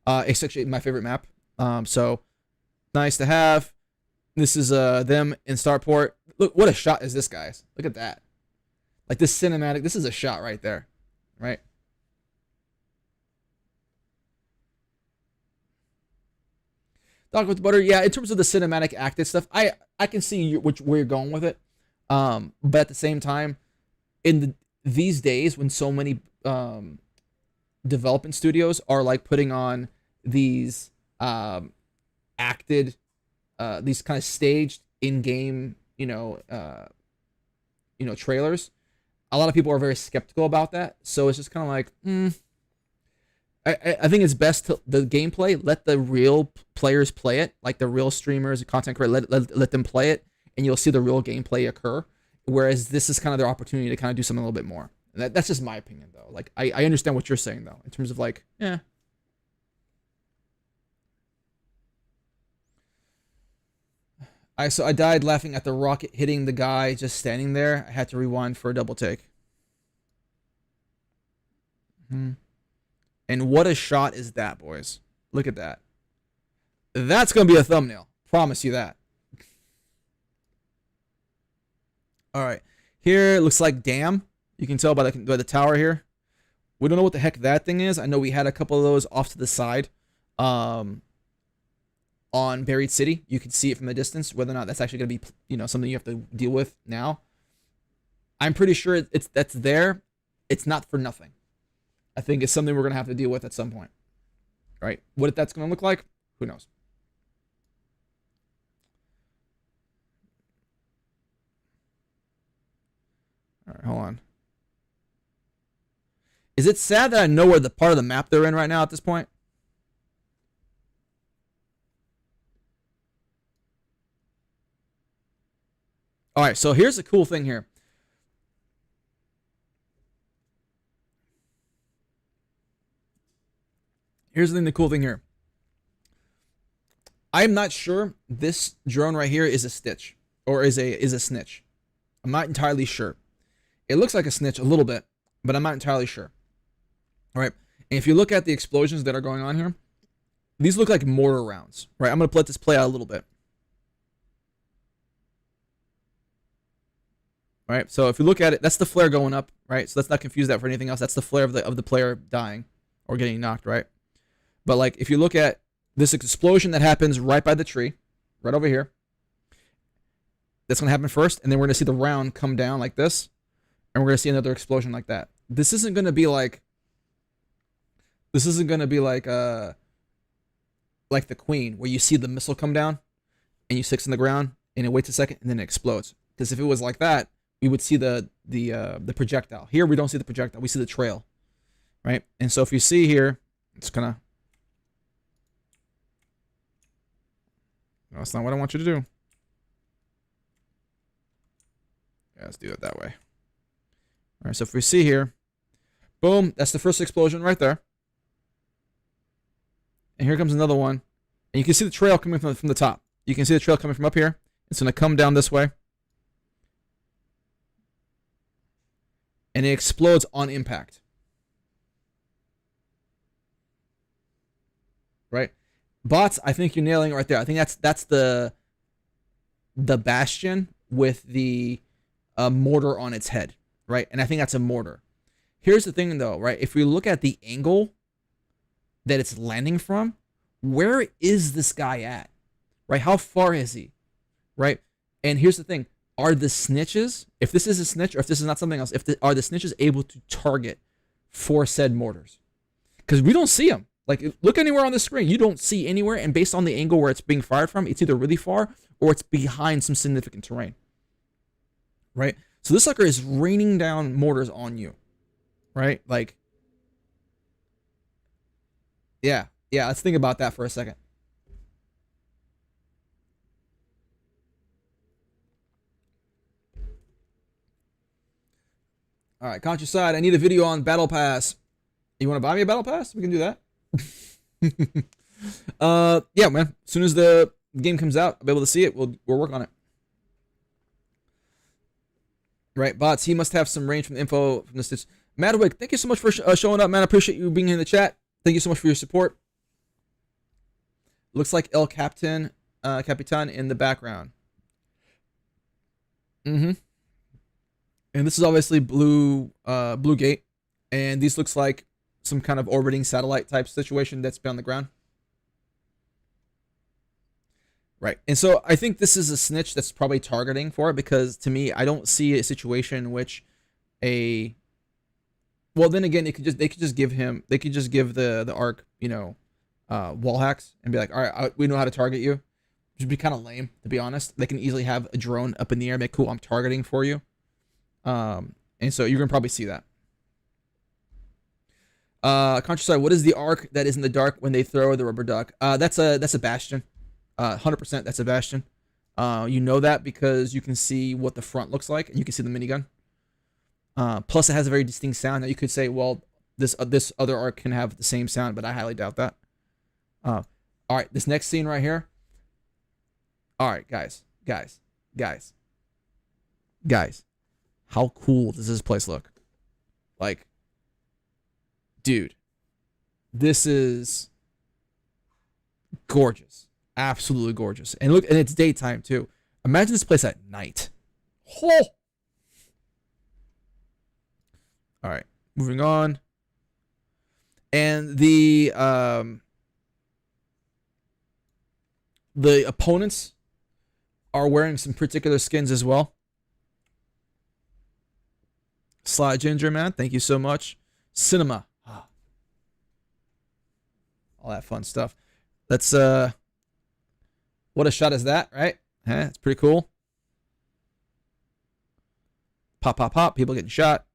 It's actually my favorite map. So nice to have. This is them in Starport. Look, what a shot is this, guys. Look at that. Like, this cinematic. This is a shot right there. Right? Dog with the Butter. Yeah, in terms of the cinematic acted stuff, I can see where you're going with it. But at the same time, these days when so many development studios are like putting on these acted, these kind of staged in-game, trailers. A lot of people are very skeptical about that. So it's just kind of like, I think it's best to the gameplay. Let the real players play it, like the real streamers, content creators. Let them play it, and you'll see the real gameplay occur. Whereas this is kind of their opportunity to kind of do something a little bit more. That's just my opinion, though. Like, I understand what you're saying, though, in terms of, like, yeah. So I died laughing at the rocket hitting the guy just standing there. I had to rewind for a double take. And what a shot is that, boys. Look at that. That's going to be a thumbnail. Promise you that. All right. Here it looks like dam. You can tell by the tower here. We don't know what the heck that thing is. I know we had a couple of those off to the side on Buried City. You can see it from the distance. Whether or not that's actually going to be, something you have to deal with now. I'm pretty sure that's there. It's not for nothing. I think it's something we're going to have to deal with at some point. Right? What that's going to look like, who knows? All right, hold on. Is it sad that I know where the part of the map they're in right now at this point? All right, so here's the cool thing here. Here's the cool thing here. I'm not sure this drone right here is a stitch or is a snitch. I'm not entirely sure. It looks like a snitch a little bit, but I'm not entirely sure. All right. And if you look at the explosions that are going on here, these look like mortar rounds, right? I'm going to let this play out a little bit. All right. So if you look at it, that's the flare going up, right? So let's not confuse that for anything else. That's the flare of the player dying or getting knocked, right? But like if you look at this explosion that happens right by the tree, right over here, that's going to happen first, and then we're going to see the round come down like this, and we're going to see another explosion like that. This isn't going to be like the Queen, where you see the missile come down and you sticks in the ground and it waits a second and then it explodes. Because if it was like that, we would see the projectile. Here we don't see the projectile, we see the trail, right? And so if you see here, it's gonna. No, that's not what I want you to do. Yeah, let's do it that way. All right, so if we see here, boom, that's the first explosion right there. And here comes another one. And you can see the trail coming from the top. You can see the trail coming from up here. It's going to come down this way. And it explodes on impact. Right? Bots, I think you're nailing it right there. I think that's the bastion with the mortar on its head. Right? And I think that's a mortar. Here's the thing, though, right? If we look at the angle that it's landing from, where is this guy at? Right? How far is he? Right? And here's the thing. Are the snitches, if this is a snitch or if this is not something else, are the snitches able to target for said mortars? Because we don't see them. Like, look anywhere on the screen. You don't see anywhere. And based on the angle where it's being fired from, it's either really far or it's behind some significant terrain. Right? So this sucker is raining down mortars on you. Right? Like, yeah. Let's think about that for a second. All right, Conscious Side, I need a video on Battle Pass. You want to buy me a Battle Pass? We can do that. Yeah, man. As soon as the game comes out, I'll be able to see it. We'll work on it. Right, bots. He must have some range from the info from the stitch. Madwick, thank you so much for showing up, man. I appreciate you being here in the chat. Thank you so much for your support. Looks like El Capitan in the background. Mm-hmm. And this is obviously Blue Gate, and these looks like some kind of orbiting satellite type situation that's been on the ground. Right. And so I think this is a snitch that's probably targeting for it, because to me, I don't see a situation in which well, then again, they could just give the ARC, wall hacks and be like, all right, we know how to target you. Which would be kind of lame, to be honest. They can easily have a drone up in the air and be like, cool, I'm targeting for you. And so you're gonna probably see that. Conscious Side, what is the arc that is in the dark when they throw the rubber duck? That's a bastion. 100% that's a bastion. You know that because you can see what the front looks like and you can see the minigun. Plus it has a very distinct sound. Now you could say, well, this other arc can have the same sound, but I highly doubt that. All right, this next scene right here. All right, guys. How cool does this place look? Like, dude, this is gorgeous. Absolutely gorgeous. And look, and it's daytime too. Imagine this place at night. Oh! All right, moving on. And the opponents are wearing some particular skins as well. Sly Ginger, man, thank you so much. Cinema. All that fun stuff. Let's what a shot is that, right? It's pretty cool. Pop, pop, pop. People getting shot.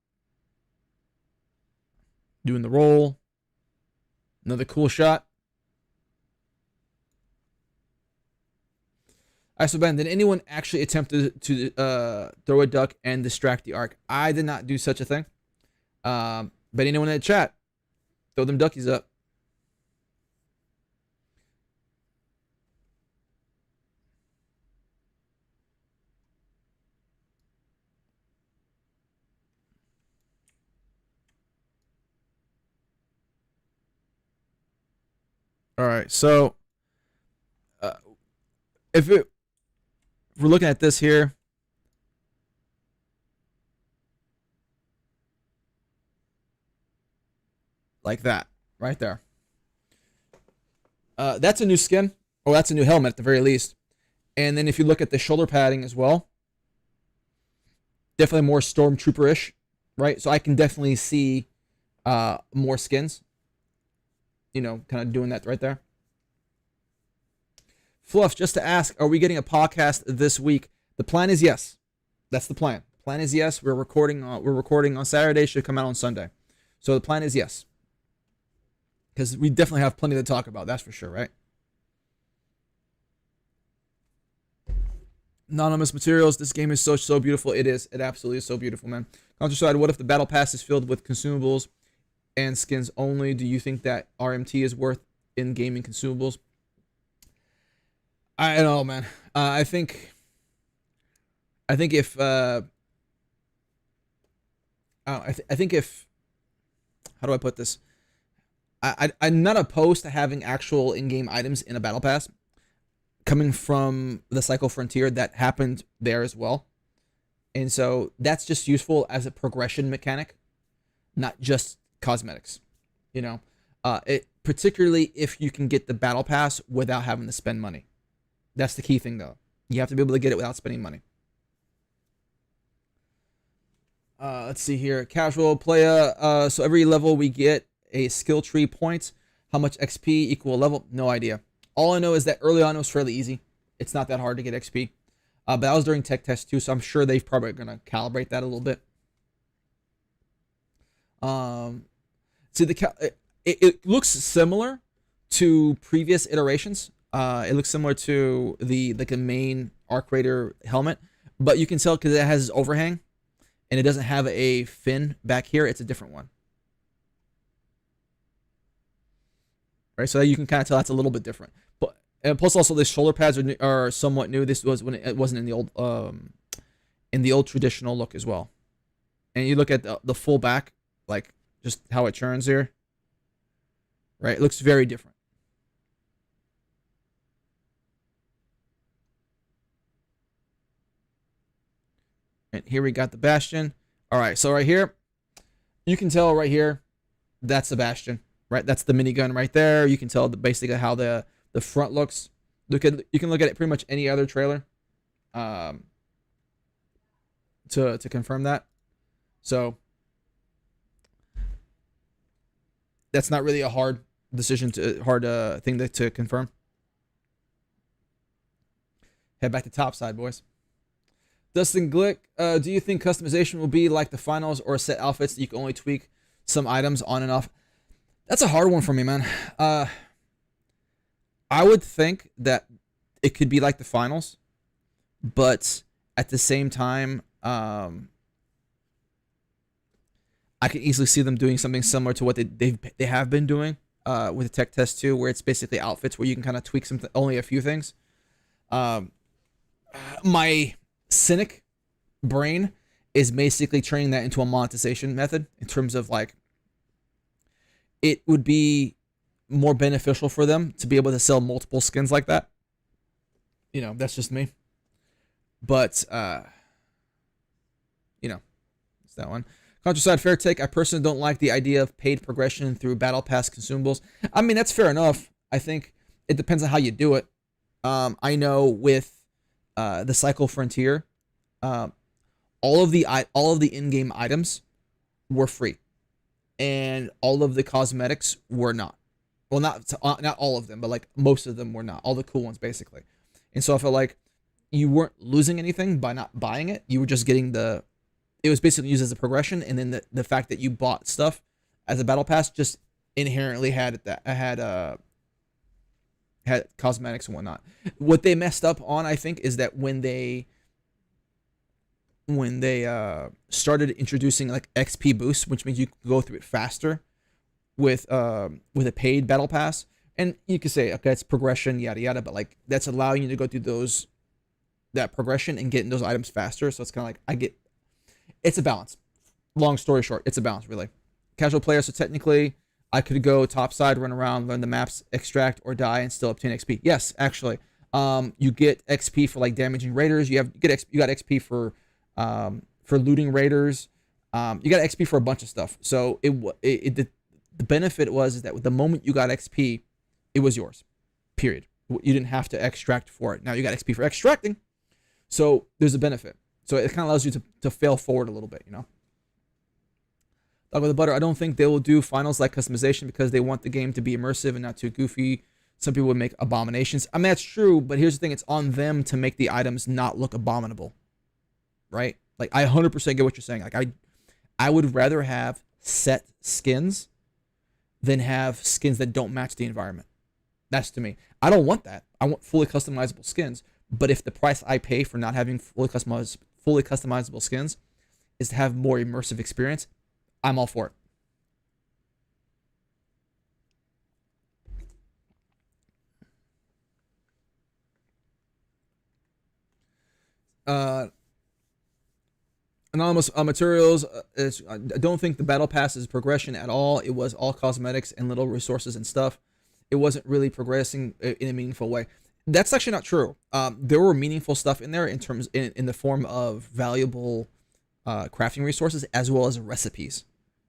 Doing the roll. Another cool shot. So Ben, did anyone actually attempt to throw a duck and distract the arc? I did not do such a thing. But anyone in the chat, throw them duckies up. All right, so uh, if we're looking at this here, like that, right there. That's a new skin, or that's a new helmet at the very least. And then if you look at the shoulder padding as well, definitely more stormtrooper-ish, right? So I can definitely see more skins, kind of doing that right there. Fluff, just to ask, are we getting a podcast this week? The plan is yes. That's the plan. Plan is yes. We're recording on Saturday. Should come out on Sunday. So the plan is yes. Because we definitely have plenty to talk about. That's for sure, right? Anonymous materials. This game is so beautiful. It is. It absolutely is so beautiful, man. Countryside. What if the battle pass is filled with consumables and skins only? Do you think that RMT is worth in gaming consumables? I don't know, man. I think if I think if, how do I put this? I'm not opposed to having actual in-game items in a battle pass. Coming from the Cycle Frontier, that happened there as well. And so that's just useful as a progression mechanic, not just cosmetics. It particularly if you can get the battle pass without having to spend money. That's the key thing, though. You have to be able to get it without spending money. Let's see here. Casual player. So every level we get a skill tree point. How much XP equal level? No idea. All I know is that early on it was fairly easy. It's not that hard to get XP. But that was during tech test too, so I'm sure they're probably going to calibrate that a little bit. See, it looks similar to previous iterations. It looks similar to the main Arc Raider helmet, but you can tell because it has this overhang, and it doesn't have a fin back here. It's a different one. Right, so you can kind of tell that's a little bit different. But and plus also the shoulder pads are somewhat new. This was when it wasn't in the old traditional look as well. And you look at the full back, like just how it turns here. Right, it looks very different. And here we got the Bastion. All right, so right here, you can tell right here, that's the Bastion. Right, that's the minigun right there. You can tell basically how the front looks. You can look at it pretty much any other trailer, to confirm that. So that's not really a hard decision thing to confirm. Head back to top side, boys. Dustin Glick, do you think customization will be like the finals or set outfits that you can only tweak some items on and off? That's a hard one for me, man. I would think that it could be like the finals, but at the same time, I can easily see them doing something similar to what they have been doing with the tech test 2, where it's basically outfits where you can kind of tweak only a few things. My cynic brain is basically training that into a monetization method in terms of like, it would be more beneficial for them to be able to sell multiple skins like that. That's just me. But, it's that one. Countryside, fair take. I personally don't like the idea of paid progression through Battle Pass consumables. I mean, that's fair enough. I think it depends on how you do it. I know with the Cycle Frontier, all of the in-game items were free. And all of the cosmetics were not. Well, not all of them, but like most of them were not. All the cool ones, basically. And so I felt like you weren't losing anything by not buying it. You were just getting it was basically used as a progression, and then the fact that you bought stuff as a battle pass just inherently had cosmetics and whatnot. What they messed up on, I think, is that when they started introducing like XP boosts, which means you can go through it faster with a paid battle pass, and you could say, okay, it's progression, yada yada, but like that's allowing you to go through that progression and getting those items faster. So it's kind of like it's a balance. Long story short, it's a balance, really. Casual player, so technically I could go topside, run around, learn the maps, extract or die, and still obtain XP. Yes, actually, you get XP for like damaging raiders. You got XP for looting raiders. You got XP for a bunch of stuff. So the benefit was is that the moment you got XP, it was yours. Period. You didn't have to extract for it. Now you got XP for extracting, so there's a benefit. So it kind of allows you to fail forward a little bit, you know. Dog with the butter. I don't think they will do finals like customization because they want the game to be immersive and not too goofy. Some people would make abominations. I mean, that's true, but here's the thing. It's on them to make the items not look abominable, right? Like, I 100% get what you're saying. Like, I would rather have set skins than have skins that don't match the environment. That's to me. I don't want that. I want fully customizable skins. But if the price I pay for not having fully customizable skins is to have more immersive experience, I'm all for it. Anonymous materials. I don't think the battle pass is progression at all. It was all cosmetics and little resources and stuff. It wasn't really progressing in a meaningful way. That's actually not true. There were meaningful stuff in there in the form of valuable crafting resources as well as recipes.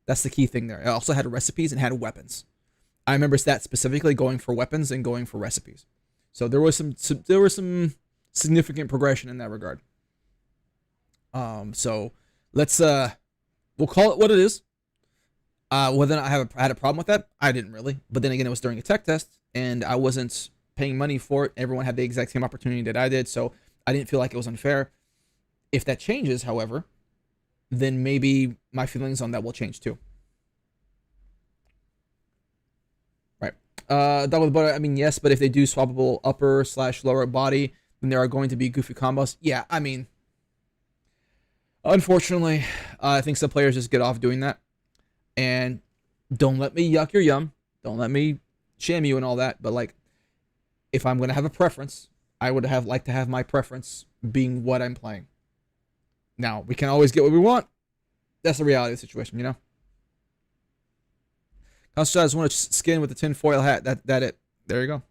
That's the key thing there. It also had recipes and had weapons. I remember that specifically going for weapons and going for recipes. So there was some significant progression in that regard. So let's we'll call it what it is. Whether or not I had a problem with that, I didn't really. But then again, it was during a tech test, and I wasn't paying money for it. Everyone had the exact same opportunity that I did, so I didn't feel like it was unfair. If that changes, however, then maybe my feelings on that will change too. Right. Double the butter. I mean, yes, but if they do swappable upper/lower body, then there are going to be goofy combos. Yeah, I mean, unfortunately, I think some players just get off doing that. And don't let me yuck your yum. Don't let me shame you and all that. But like, if I'm gonna have a preference, I would like to have my preference being what I'm playing. Now, we can always get what we want. That's the reality of the situation, you know? Constance, I just want to skin with the tinfoil hat. That it. There you go.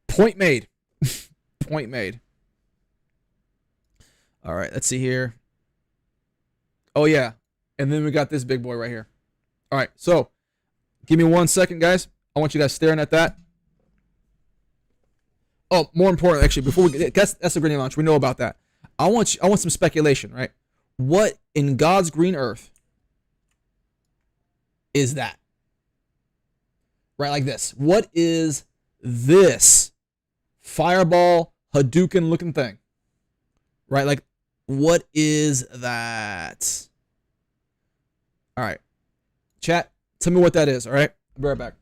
Point made. Point made. All right, let's see here. Oh, yeah. And then we got this big boy right here. All right, so give me 1 second, guys. I want you guys staring at that. Oh, more important, actually, before we get that's the grenade launch. We know about that. I want some speculation, right? What in God's green earth is that? Right, like this. What is this fireball Hadouken looking thing? Right, like what is that? All right, chat. Tell me what that is. All right, I'll be right back.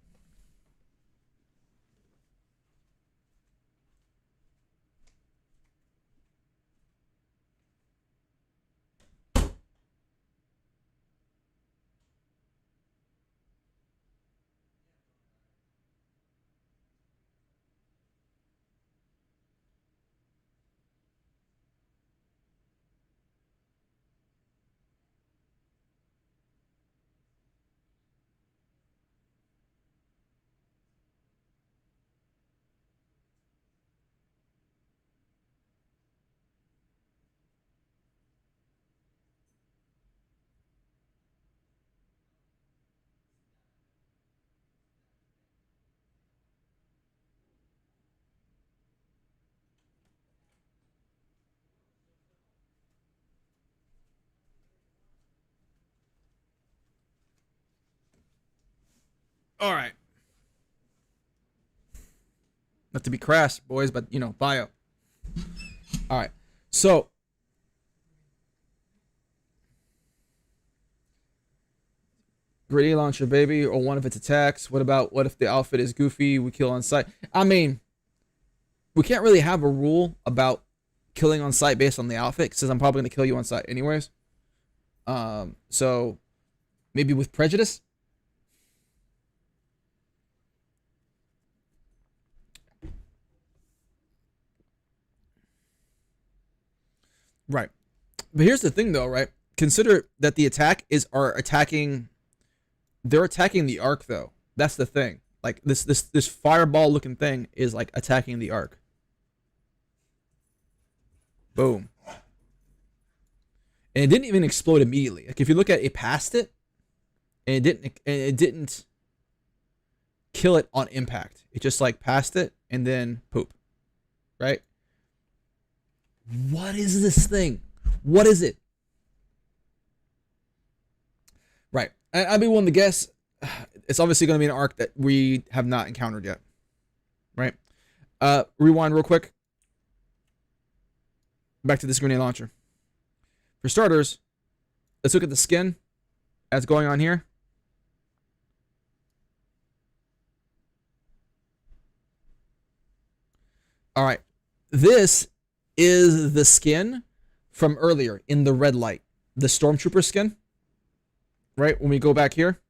All right. Not to be crass, boys, but, you know, bio. All right. So, grenade launcher, baby, or one of its attacks. What if the outfit is goofy? We kill on sight. I mean, we can't really have a rule about killing on sight based on the outfit, because I'm probably going to kill you on sight anyways. So, maybe with prejudice? Right. But here's the thing, though, right? Consider that the attack are attacking They're attacking the arc though. That's the thing. Like this fireball looking thing is like attacking the arc. Boom. And it didn't even explode immediately. Like if you look at it past it, and it didn't kill it on impact. It just like passed it and then poop. Right? What is this thing? What is it? Right. I'd be willing to guess it's obviously going to be an arc that we have not encountered yet. Right? Rewind real quick. Back to this grenade launcher. For starters, let's look at the skin that's going on here. All right. This is the skin from earlier in the red light. The Stormtrooper skin. Right? When we go back here.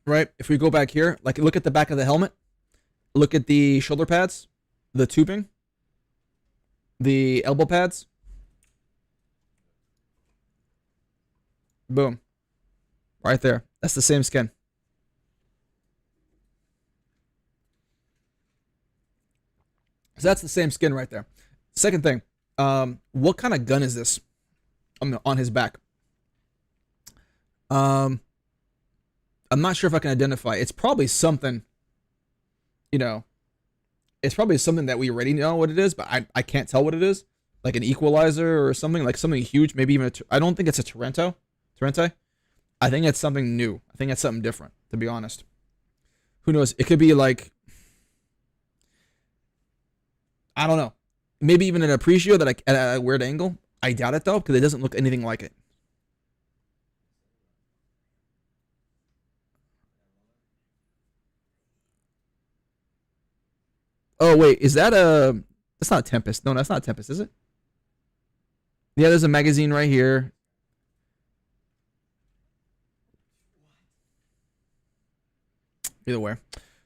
Right? If we go back here, like look at the back of the helmet. Look at the shoulder pads. The tubing. The elbow pads. Boom. Right there. That's the same skin. So that's the same skin right there. Second thing, what kind of gun is this on his back? I'm not sure if I can identify. It's probably something, it's probably something that we already know what it is, but I can't tell what it is. Like an equalizer or something, like something huge, maybe even I don't think it's a Tarrente. I think it's something new. I think it's something different, to be honest. Who knows? It could be like, I don't know. Maybe even an Appreciio that at a weird angle. I doubt it though, because it doesn't look anything like it. Oh wait, is that a? That's not a Tempest. No, that's not a Tempest, is it? Yeah, there's a magazine right here. Either way.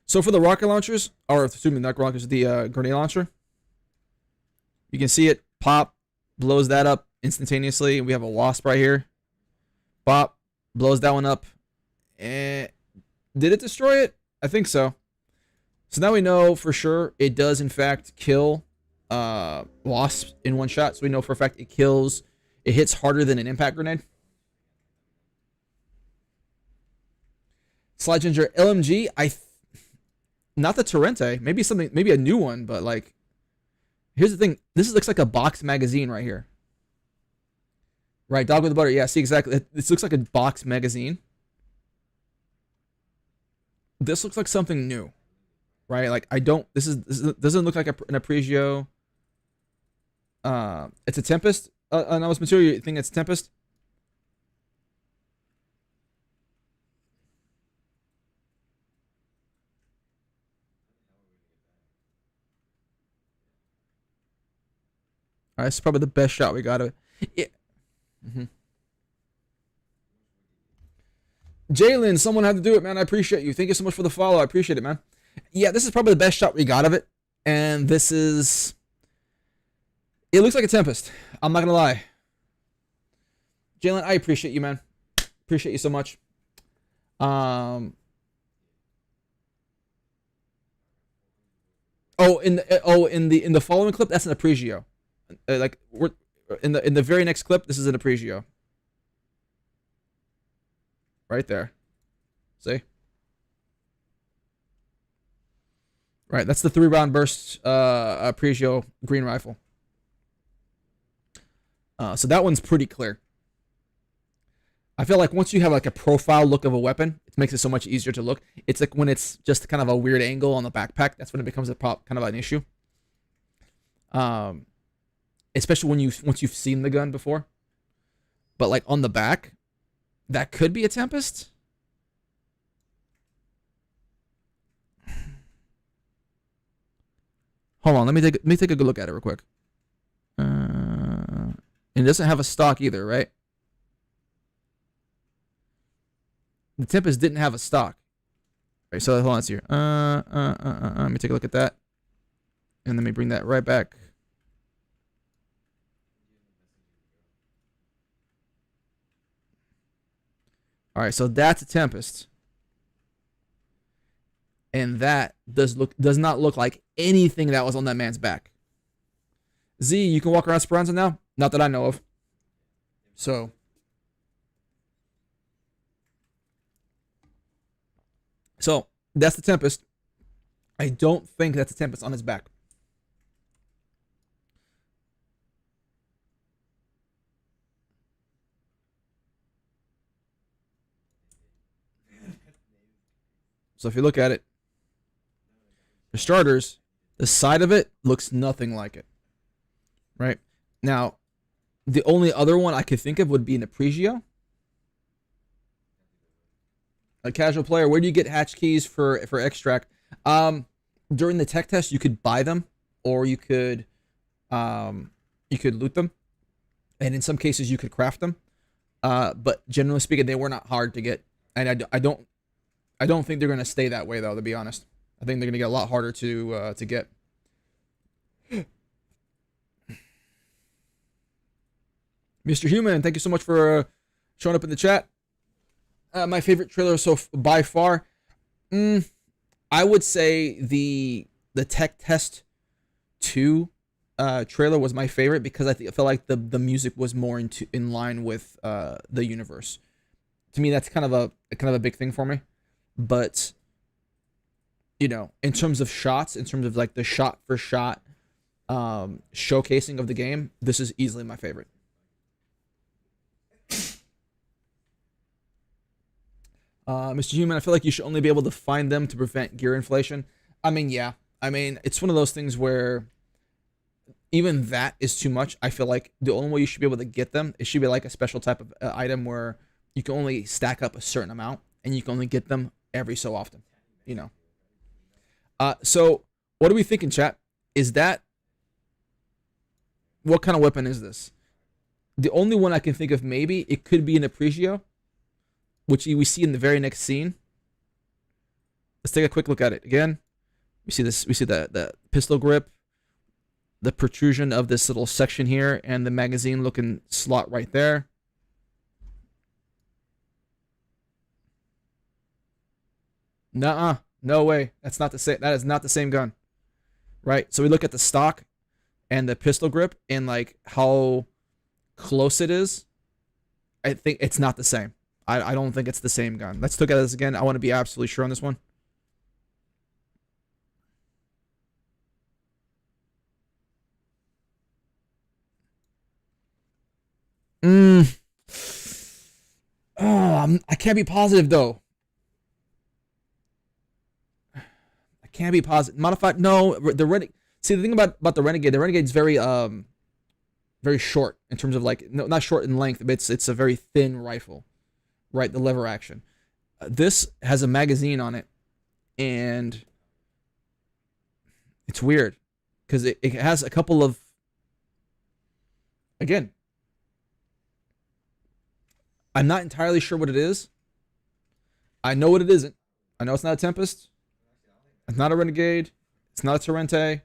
So for the rocket launchers, or excuse me, not rocket launchers, the grenade launcher. You can see it pop, blows that up instantaneously. We have a wasp right here. Pop, blows that one up. And did it destroy it? I think so. So now we know for sure it does in fact kill wasps in one shot. So we know for a fact it hits harder than an impact grenade. Slide Ginger LMG, not the Tarrente, maybe a new one, but like, here's the thing. This looks like a box magazine right here. Right, Dog with the Butter. Yeah, see exactly. This looks like a box magazine. This looks like something new. Right? Like this doesn't look like an Appreciio. It's a Tempest. Anomalous material, you think it's Tempest? Alright, this is probably the best shot we got of it. Yeah. Jalen, someone had to do it, man. I appreciate you. Thank you so much for the follow. I appreciate it, man. Yeah, this is probably the best shot we got of it. And this is... It looks like a Tempest. I'm not going to lie. Jalen, I appreciate you, man. Appreciate you so much. In the following clip, that's an Appreciio. Like we're in the very next clip, this is an Appreciio. Right there. See? Right, that's the 3-round burst Appreciio green rifle. So that one's pretty clear. I feel like once you have like a profile look of a weapon, it makes it so much easier to look. It's like when it's just kind of a weird angle on the backpack, that's when it becomes kind of an issue. Especially once you've seen the gun before. But like on the back, that could be a Tempest. Hold on, let me take a good look at it real quick. It doesn't have a stock either, right? The Tempest didn't have a stock. Right, so hold on, let's see here. Let me take a look at that. And let me bring that right back. All right, so that's a Tempest. And that does not look like anything that was on that man's back. Z, you can walk around Speranza now? Not that I know of. So that's the Tempest. I don't think that's a Tempest on his back. So if you look at it, for starters, the side of it looks nothing like it. Right? Now, the only other one I could think of would be an Apregio. A casual player, where do you get hatch keys for extract? During the tech test, you could buy them, or you could loot them, and in some cases you could craft them. But generally speaking, they were not hard to get, and I don't think they're gonna stay that way though. To be honest, I think they're gonna get a lot harder to get. Mr. Human, thank you so much for showing up in the chat. My favorite trailer so by far, I would say the Tech Test 2 trailer was my favorite because I felt like the music was more in line with the universe. To me, that's kind of a big thing for me. But you know, in terms of shots, in terms of like the shot for shot showcasing of the game, this is easily my favorite. Mr. Human, I feel like you should only be able to find them to prevent gear inflation. I mean, yeah. I mean, it's one of those things where even that is too much. I feel like the only way you should be able to get them, it should be like a special type of item where you can only stack up a certain amount and you can only get them every so often, you know. So what are we thinking, chat? Is that, what kind of weapon is this? The only one I can think of, maybe it could be an Apregio, which we see in the very next scene. Let's take a quick look at it again. We see this. We see the pistol grip, the protrusion of this little section here, and the magazine looking slot right there. Nuh-uh. No way. That's not the same. That is not the same gun. Right? So we look at the stock and the pistol grip and like how close it is. I think it's not the same. I don't think it's the same gun. Let's look at this again. I want to be absolutely sure on this one. Oh, I can't be positive though. I can't be positive. Modified? No, the Renegade. See, the thing about the Renegade's very very short in terms of like, no, not short in length, but it's a very thin rifle. Right, the lever action. This has a magazine on it, and it's weird because it has a couple of, again, I'm not entirely sure what it is. I know what it isn't. I know it's not a Tempest. It's not a Renegade. It's not a Torrente.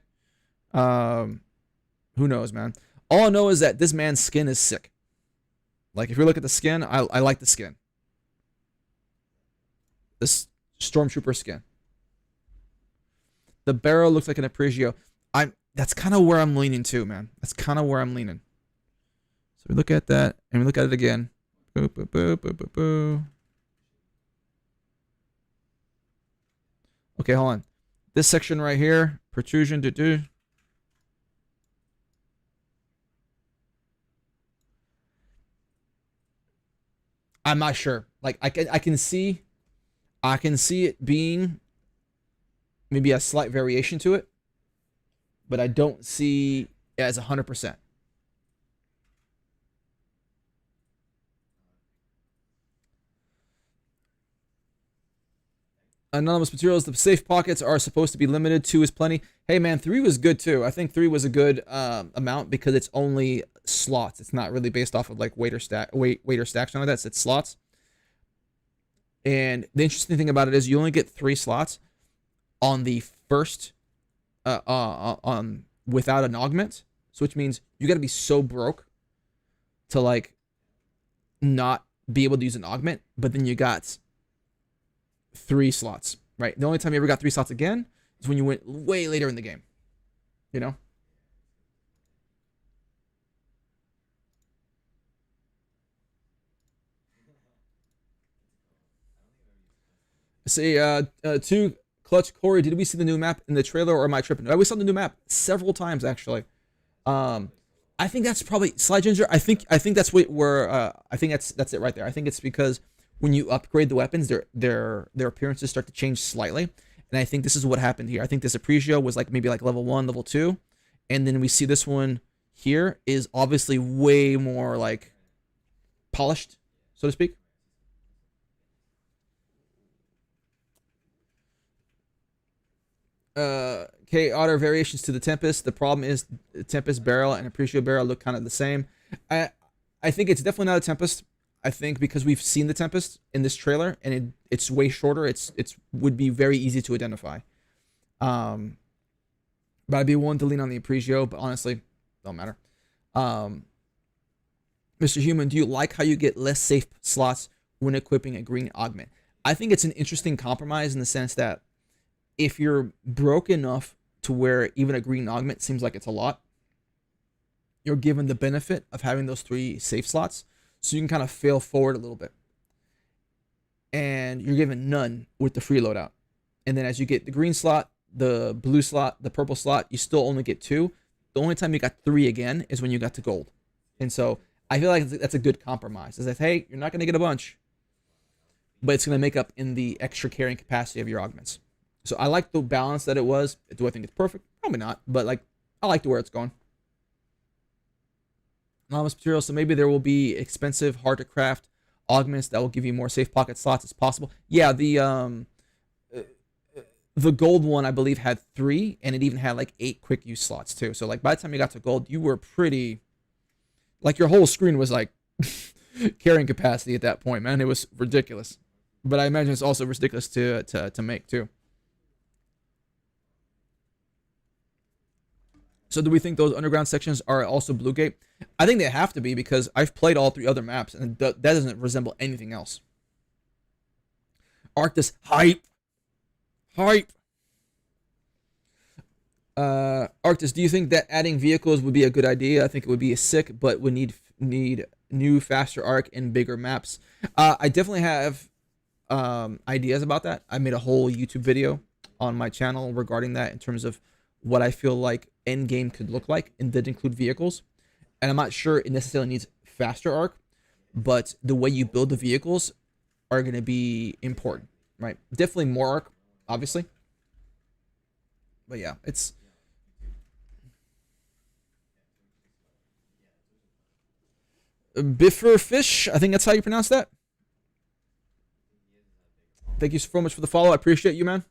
Who knows, man? All I know is that this man's skin is sick. Like, if you look at the skin, I like the skin. This Stormtrooper skin. The barrel looks like an Apregio. That's kind of where I'm leaning too, man. That's kind of where I'm leaning. So we look at that and we look at it again. Boo, boo, boo, boo, boo, boo. Okay, hold on. This section right here, protrusion, do. I'm not sure. Like I can see it being maybe a slight variation to it, but I don't see it as 100%. Anonymous materials, the safe pockets are supposed to be limited. 2 is plenty. Hey man, 3 was good too. I think 3 was a good amount because it's only slots. It's not really based off of like weight or stack, something like that. It's slots. And the interesting thing about it is you only get 3 slots on the first on without an augment. So which means you got to be so broke to like not be able to use an augment, but then you got 3 slots, right? The only time you ever got 3 slots again is when you went way later in the game, you know? Say, two Clutch Corey, did we see the new map in the trailer or am I tripping? We saw the new map several times actually. Um, I think that's probably Sly Ginger. I think that's where I think that's it right there. I think it's because when you upgrade the weapons, their appearances start to change slightly, and I think this is what happened here. I think this Apregio was like maybe like level 1, level 2, and then we see this one here is obviously way more like polished, so to speak. K Otter variations to the Tempest. The problem is Tempest barrel and Appreciate barrel look kind of the same. I I think it's definitely not a Tempest. I think because we've seen the Tempest in this trailer and it's way shorter. It's would be very easy to identify. Um, but I'd be willing to lean on the Appreciate, but honestly, don't matter. Um, Mr. Human, do you like how you get less safe slots when equipping a green augment? I think it's an interesting compromise in the sense that if you're broke enough to where even a green augment seems like it's a lot, you're given the benefit of having those 3 safe slots, so you can kind of fail forward a little bit. And you're given none with the free loadout. And then as you get the green slot, the blue slot, the purple slot, you still only get 2. The only time you got 3 again is when you got to gold. And so I feel like that's a good compromise. It's like, hey, you're not going to get a bunch, but it's going to make up in the extra carrying capacity of your augments. So I like the balance that it was. Do I think it's perfect? Probably not, but like I like where it's going. Anonymous material. So maybe there will be expensive, hard to craft augments that will give you more safe pocket slots as possible. Yeah, the gold one I believe had 3, and it even had like 8 quick use slots too. So like by the time you got to gold, you were pretty, like your whole screen was like carrying capacity at that point, man. It was ridiculous. But I imagine it's also ridiculous to make too. So do we think those underground sections are also Blue Gate? I think they have to be because I've played all 3 other maps and that doesn't resemble anything else. Arctis hype. Hype. Arctis, do you think that adding vehicles would be a good idea? I think it would be a sick, but would need new, faster arc and bigger maps. I definitely have ideas about that. I made a whole YouTube video on my channel regarding that in terms of what I feel like end game could look like, and did include vehicles. And I'm not sure it necessarily needs faster arc, but the way you build the vehicles are going to be important, right? Definitely more arc, obviously. But yeah, it's Biffer Fish. I think that's how you pronounce that. Thank you so much for the follow. I appreciate you, man.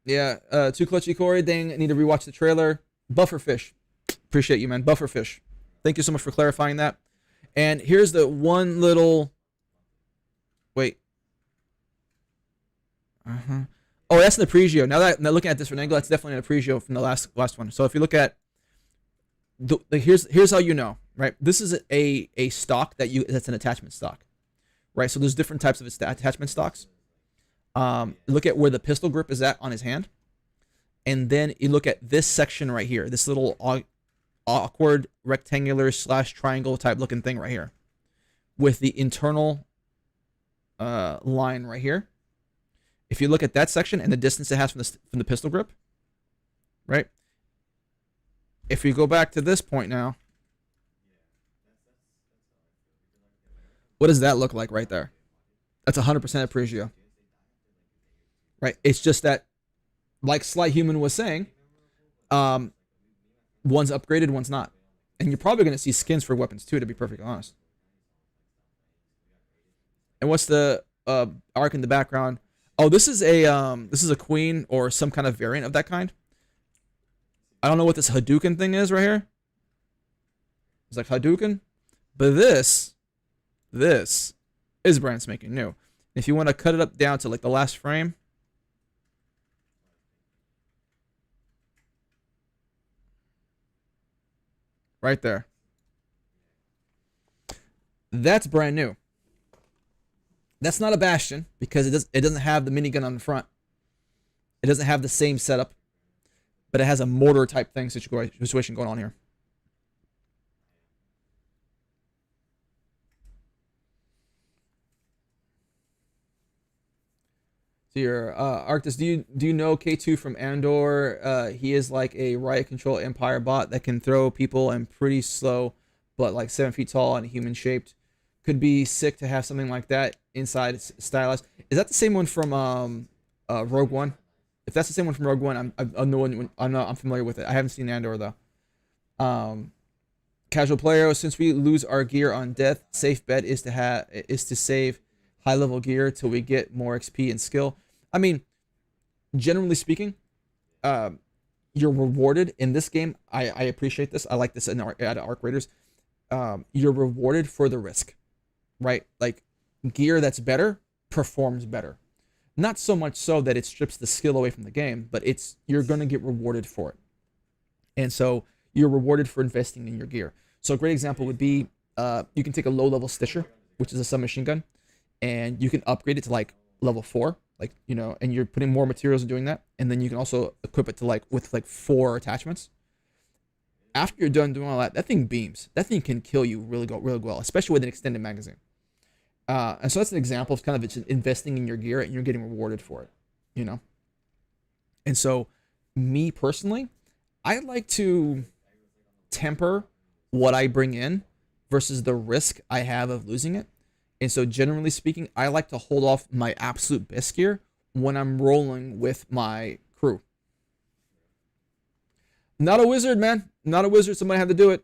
Yeah, too clutchy, Corey. Dang, I need to rewatch the trailer. Bufferfish. Appreciate you, man. Bufferfish. Thank you so much for clarifying that. And here's the one little. Wait. Oh, that's an Apregio. Now looking at this from an angle, that's definitely an Apregio from the last one. So if you look at here's how you know, right? This is a stock that's an attachment stock, right? So there's different types of attachment stocks. Look at where the pistol grip is at on his hand, and then you look at this section right here, this little awkward rectangular / triangle type looking thing right here, with the internal line right here. If you look at that section and the distance it has from the pistol grip, right? If you go back to this point now, what does that look like right there? That's 100% Apregio. Right? It's just that, like Sly Human was saying, one's upgraded, one's not. And you're probably going to see skins for weapons too, to be perfectly honest. And what's the arc in the background? Oh, this is a queen or some kind of variant of that kind. I don't know what this Hadouken thing is right here. It's like Hadouken, but this is brand spanking new. If you want to cut it up down to like the last frame, right there, That's brand new. That's not a Bastion because it doesn't have the minigun on the front. It doesn't have the same setup, but it has a mortar type thing situation going on here. So your Arctis, do you know K2 from Andor? He is like a riot control Empire bot that can throw people and pretty slow, but like 7 feet tall and human shaped. Could be sick to have something like that inside stylized. Is that the same one from Rogue One? If that's the same one from Rogue One, I'm familiar with it. I haven't seen Andor though. Casual player, since we lose our gear on death, safe bet is to save high level gear till we get more XP and skill. I mean, generally speaking, you're rewarded in this game. I appreciate this. I like this at Arc Raiders. You're rewarded for the risk, right? Like gear that's better performs better. Not so much so that it strips the skill away from the game, but you're gonna get rewarded for it. And so you're rewarded for investing in your gear. So a great example would be you can take a low level Stitcher, which is a submachine gun, and you can upgrade it to like level 4, like, you know, and you're putting more materials in doing that, and then you can also equip it to with 4 attachments. After you're done doing all that, that thing beams. That thing can kill you really well, especially with an extended magazine. And so that's an example of kind of investing in your gear and you're getting rewarded for it, you know. And so, me personally, I like to temper what I bring in versus the risk I have of losing it. And so, generally speaking, I like to hold off my absolute best gear when I'm rolling with my crew. Not a wizard, man. Not a wizard. Somebody had to do it.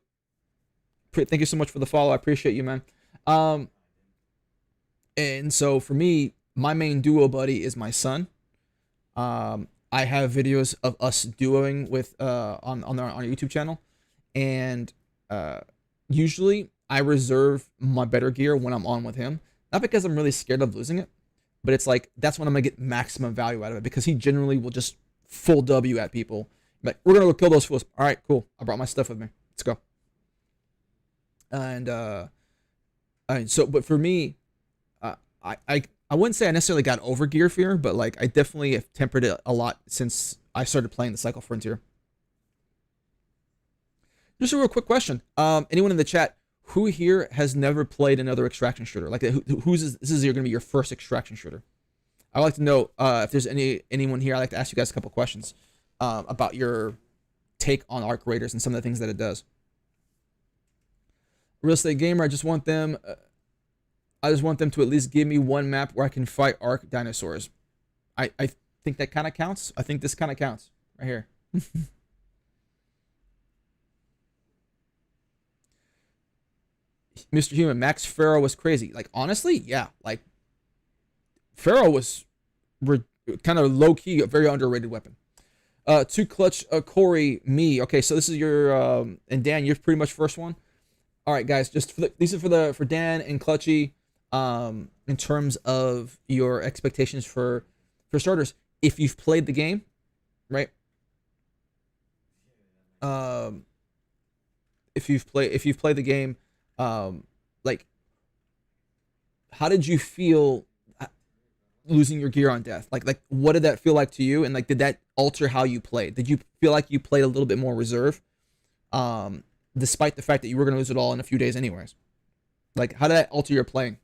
Thank you so much for the follow. I appreciate you, man. And so for me, my main duo buddy is my son. I have videos of us duoing with on our YouTube channel, and usually I reserve my better gear when I'm on with him. Not because I'm really scared of losing it, but it's like that's when I'm gonna get maximum value out of it because he generally will just full W at people. Like, we're gonna go kill those fools. All right, cool. I brought my stuff with me. Let's go. And so, but for me, I wouldn't say I necessarily got over gear fear, but like I definitely have tempered it a lot since I started playing the Cycle Frontier. Just a real quick question. Anyone in the chat, who here has never played another extraction shooter? Like, this is going to be your first extraction shooter? I'd like to know if there's anyone here. I'd like to ask you guys a couple questions about your take on Arc Raiders and some of the things that it does. Real estate gamer, I just want them to at least give me one map where I can fight Arc dinosaurs. I think that kind of counts. I think this kind of counts right here. Mr. Human, Max Pharaoh was crazy. Like, honestly, yeah. Like, Pharaoh was kind of low-key, a very underrated weapon. Too clutch, Corey, me. Okay, so this is your, and Dan, you're pretty much first one. All right, guys, just these are for Dan and Clutchy, in terms of your expectations for starters. If you've played the game, right? If you've played the game, like, how did you feel losing your gear on death? Like what did that feel like to you? And like, did that alter how you played? Did you feel like you played a little bit more reserve, despite the fact that you were going to lose it all in a few days anyways? Like, how did that alter your playing?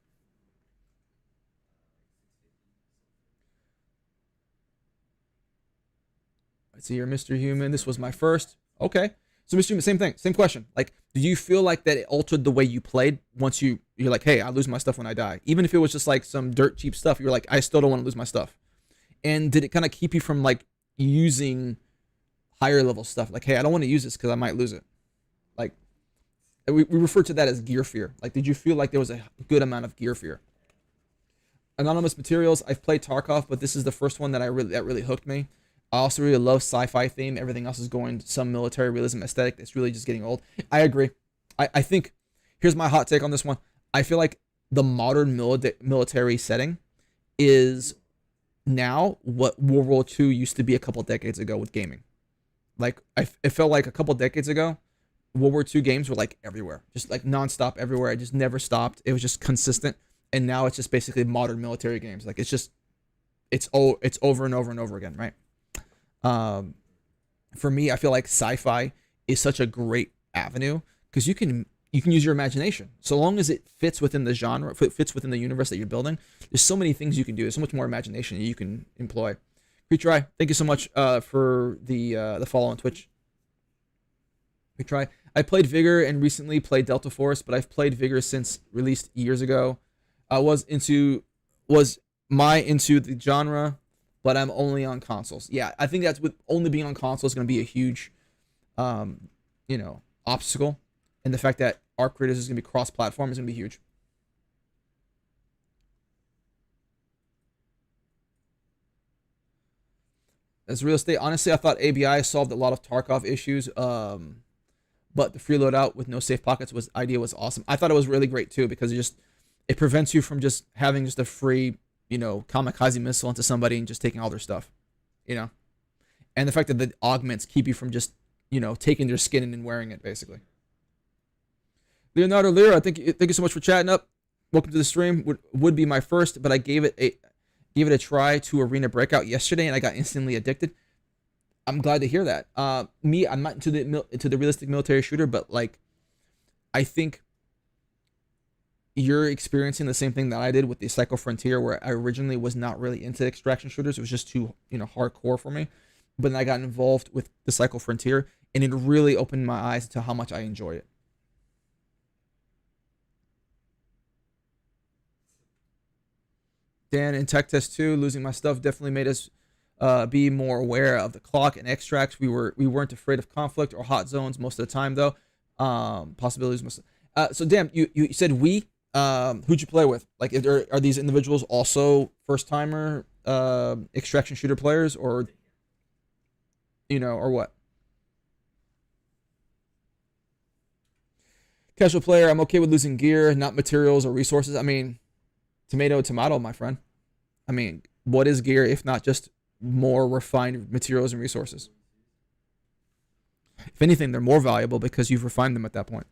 I see you're Mr. Human. This was my first. Okay. So Mr. Human, same thing, same question. Like, do you feel like that it altered the way you played once you're like, hey, I lose my stuff when I die? Even if it was just like some dirt cheap stuff, you're like, I still don't want to lose my stuff. And did it kind of keep you from like using higher level stuff? Like, hey, I don't want to use this because I might lose it. Like, we refer to that as gear fear. Like, did you feel like there was a good amount of gear fear? Anonymous Materials, I've played Tarkov, but this is the first one that really hooked me. I also really love sci-fi theme. Everything else is going to some military realism aesthetic that's really just getting old. I agree. I think, here's my hot take on this one. I feel like the modern military setting is now what World War II used to be a couple decades ago with gaming. Like, it felt like a couple decades ago, World War II games were like everywhere, just like nonstop everywhere. It just never stopped. It was just consistent. And now it's just basically modern military games. Like it's over and over and over again, right? Um, for me, I feel like sci-fi is such a great avenue because you can use your imagination so long as it fits within the genre, fits within the universe that you're building. There's so many things you can do. There's so much more imagination you can employ. Creature Eye, thank you so much for the follow on Twitch. We try. I played Vigor and recently played Delta Force, but I've played Vigor since released years ago. I was into the genre, but I'm only on consoles. Yeah, I think that's with only being on consoles is going to be a huge, obstacle, and the fact that Arc Creators is going to be cross-platform is going to be huge. As real estate, honestly, I thought ABI solved a lot of Tarkov issues. But the free loadout with no safe pockets was awesome. I thought it was really great too because it prevents you from just having just a free, kamikaze missile into somebody and just taking all their stuff, and the fact that the augments keep you from just, taking their skin and wearing it basically. Leonardo Lira, thank you so much for chatting up. Welcome to the stream. Would be my first, but I gave it a try to Arena Breakout yesterday and I got instantly addicted. I'm glad to hear that. I'm not into the realistic military shooter, but like, I think you're experiencing the same thing that I did with the Psycho Frontier, where I originally was not really into extraction shooters. It was just too, hardcore for me. But then I got involved with the Psycho Frontier, and it really opened my eyes to how much I enjoy it. Dan, in Tech Test 2, losing my stuff definitely made us be more aware of the clock and extracts. We weren't afraid of conflict or hot zones most of the time though. Possibilities most. So damn, you said we. Who'd you play with? Like, are these individuals also first timer extraction shooter players, or or what? Casual player. I'm okay with losing gear, not materials or resources. I mean, tomato, my friend. I mean, what is gear if not just more refined materials and resources? If anything, they're more valuable because you've refined them at that point.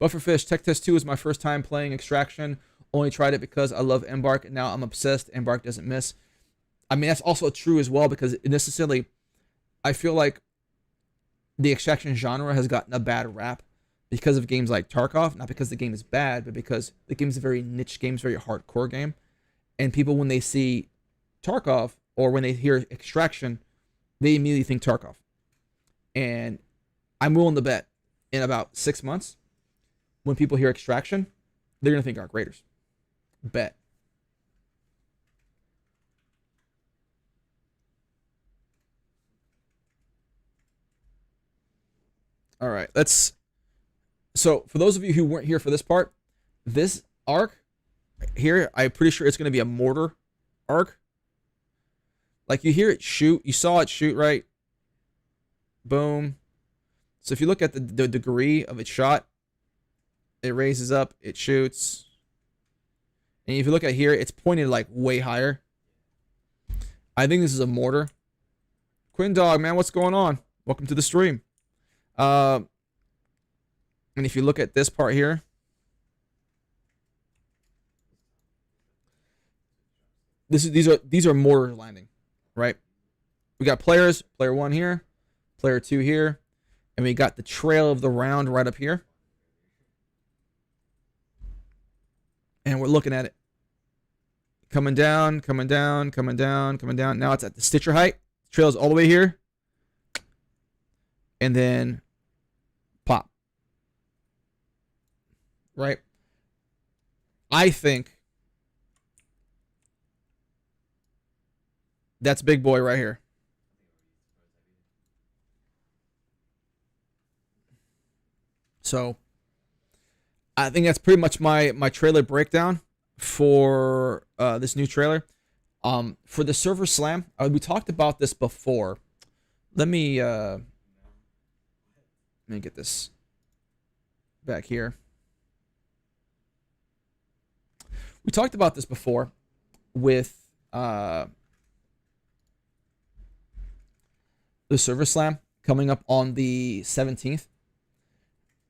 Bufferfish, Tech Test 2 is my first time playing Extraction. Only tried it because I love Embark, and now I'm obsessed. Embark doesn't miss. I mean, that's also true as well because I feel like the Extraction genre has gotten a bad rap because of games like Tarkov. Not because the game is bad, but because the game is a very niche game, it's a very hardcore game. And people, when they see Tarkov or when they hear Extraction, they immediately think Tarkov. And I'm willing to bet in about 6 months, when people hear Extraction, they're going to think Arc Raiders. Bet. All right, so for those of you who weren't here for this part, this arc here, I'm pretty sure it's going to be a mortar arc. Like, you hear it shoot, you saw it shoot, right? Boom. So if you look at the degree of its shot, it raises up, it shoots. And if you look at here, it's pointed like way higher. I think this is a mortar. Quinn Dog, man, what's going on? Welcome to the stream. And if you look at this part here, these are mortar landing, right? We got player 1 here, player 2 here, and we got the trail of the round right up here. And we're looking at it. Coming down, coming down, coming down, coming down. Now it's at the Stitcher height. Trail's all the way here. And then pop. Right? I think that's big boy right here. So I think that's pretty much my trailer breakdown for this new trailer. For the server slam, we talked about this before. Let me get this back here. We talked about this before with the server slam, coming up on the 17th.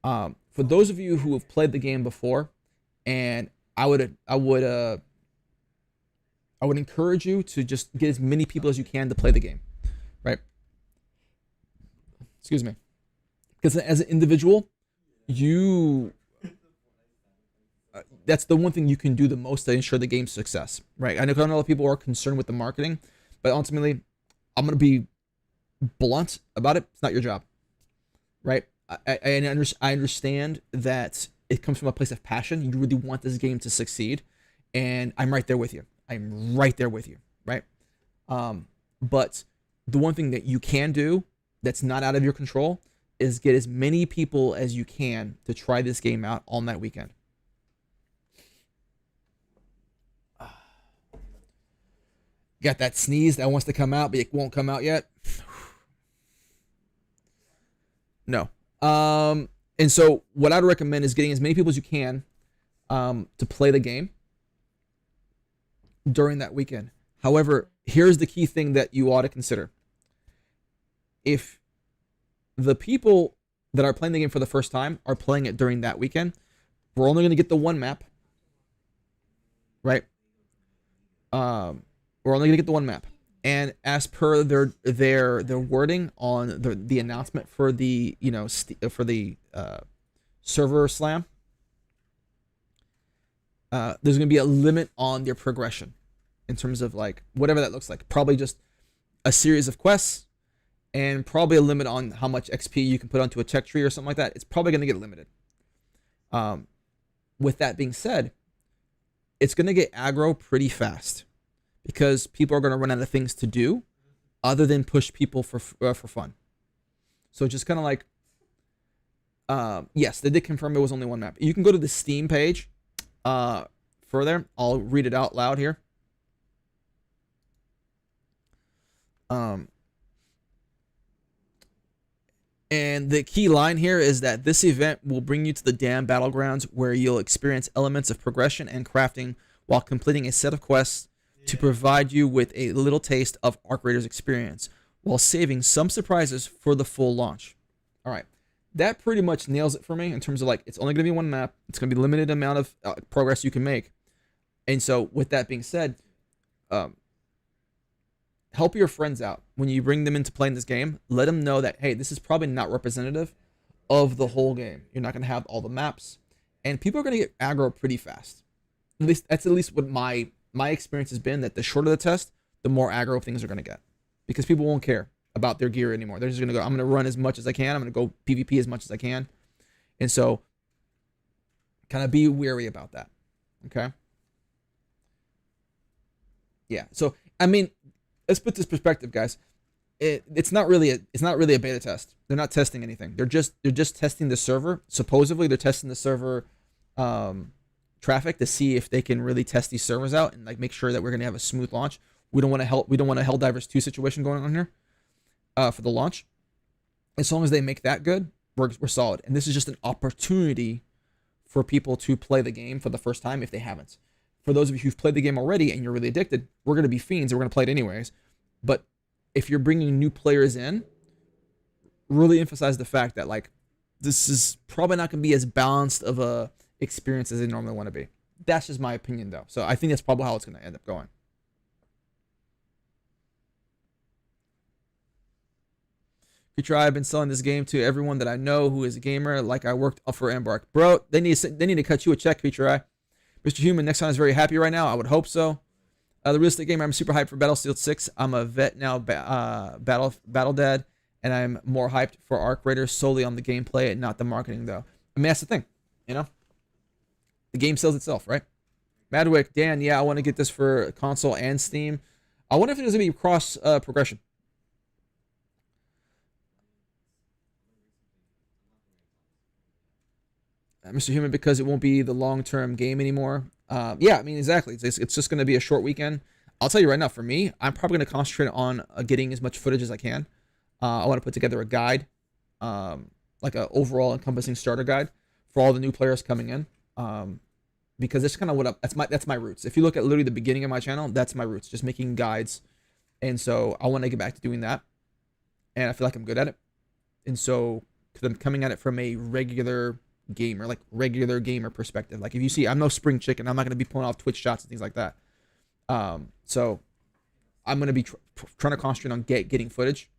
For those of you who have played the game before, and I would encourage you to just get as many people as you can to play the game, right? Excuse me. Because as an individual, you that's the one thing you can do the most to ensure the game's success, right? I know a lot of people are concerned with the marketing, but ultimately, I'm gonna be blunt about it. It's not your job, right? I understand that it comes from a place of passion. You really want this game to succeed, and I'm right there with you. I'm right there with you, right? But the one thing that you can do that's not out of your control is get as many people as you can to try this game out on that weekend. Got that sneeze that wants to come out, but it won't come out yet. No. And so what I'd recommend is getting as many people as you can to play the game during that weekend. However, here's the key thing that you ought to consider. If the people that are playing the game for the first time are playing it during that weekend, we're only going to get the one map, right? We're only going to get the one map. And as per their wording on the announcement for the server slam, there's going to be a limit on their progression in terms of like whatever that looks like. Probably just a series of quests and probably a limit on how much XP you can put onto a tech tree or something like that. It's probably going to get limited. With that being said, it's going to get aggro pretty fast, because people are going to run out of things to do other than push people for fun. So just kind of like, yes, they did confirm it was only one map. You can go to the Steam page further. I'll read it out loud here. And the key line here is that this event will bring you to the Dam Battlegrounds, where you'll experience elements of progression and crafting while completing a set of quests to provide you with a little taste of Arc Raiders experience, while saving some surprises for the full launch. All right, that pretty much nails it for me in terms of like, it's only going to be one map. It's going to be limited amount of progress you can make. And so with that being said, help your friends out when you bring them into playing this game. Let them know that, hey, this is probably not representative of the whole game. You're not going to have all the maps, and people are going to get aggro pretty fast. At least that's what my experience has been, that the shorter the test, the more aggro things are going to get, because people won't care about their gear anymore. They're just going to go, I'm going to run as much as I can. I'm going to go PvP as much as I can. And so kind of be wary about that. Okay. Yeah. So, I mean, let's put this perspective, guys. It's not really a beta test. They're not testing anything. They're just testing the server. Supposedly they're testing the server, traffic to see if they can really test these servers out and like make sure that we're gonna have a smooth launch. We don't want a Helldivers 2 situation going on here for the launch. As long as they make that good, we're solid. And this is just an opportunity for people to play the game for the first time if they haven't. For those of you who've played the game already and you're really addicted, we're gonna be fiends and we're gonna play it anyways. But if you're bringing new players in, really emphasize the fact that like this is probably not gonna be as balanced of a experience as they normally want to be. That's just my opinion though. So I think that's probably how it's going to end up going. Future, I've been selling this game to everyone that I know who is a gamer, like I worked for Embark. Bro, they need to cut you a check, Future Eye. Mr. Human, next time is very happy right now. I would hope so. The real estate gamer, I'm super hyped for Battlefield 6. I'm a vet now, Battle Dad, and I'm more hyped for Arc Raiders solely on the gameplay and not the marketing though. I mean, that's the thing, you know? The game sells itself, right? Madwick, Dan, yeah, I want to get this for console and Steam. I wonder if there's going to be cross progression. Mr. Human, because it won't be the long-term game anymore. Yeah, I mean, exactly. It's just going to be a short weekend. I'll tell you right now, for me, I'm probably going to concentrate on getting as much footage as I can. I want to put together a guide, like an overall encompassing starter guide for all the new players coming in. Because that's kind of that's my roots. If you look at literally the beginning of my channel, that's my roots, just making guides. And so I want to get back to doing that. And I feel like I'm good at it. And so them coming at it from a regular gamer perspective. Like if you see, I'm no spring chicken. I'm not going to be pulling off Twitch shots and things like that. So I'm going to be trying to concentrate on getting footage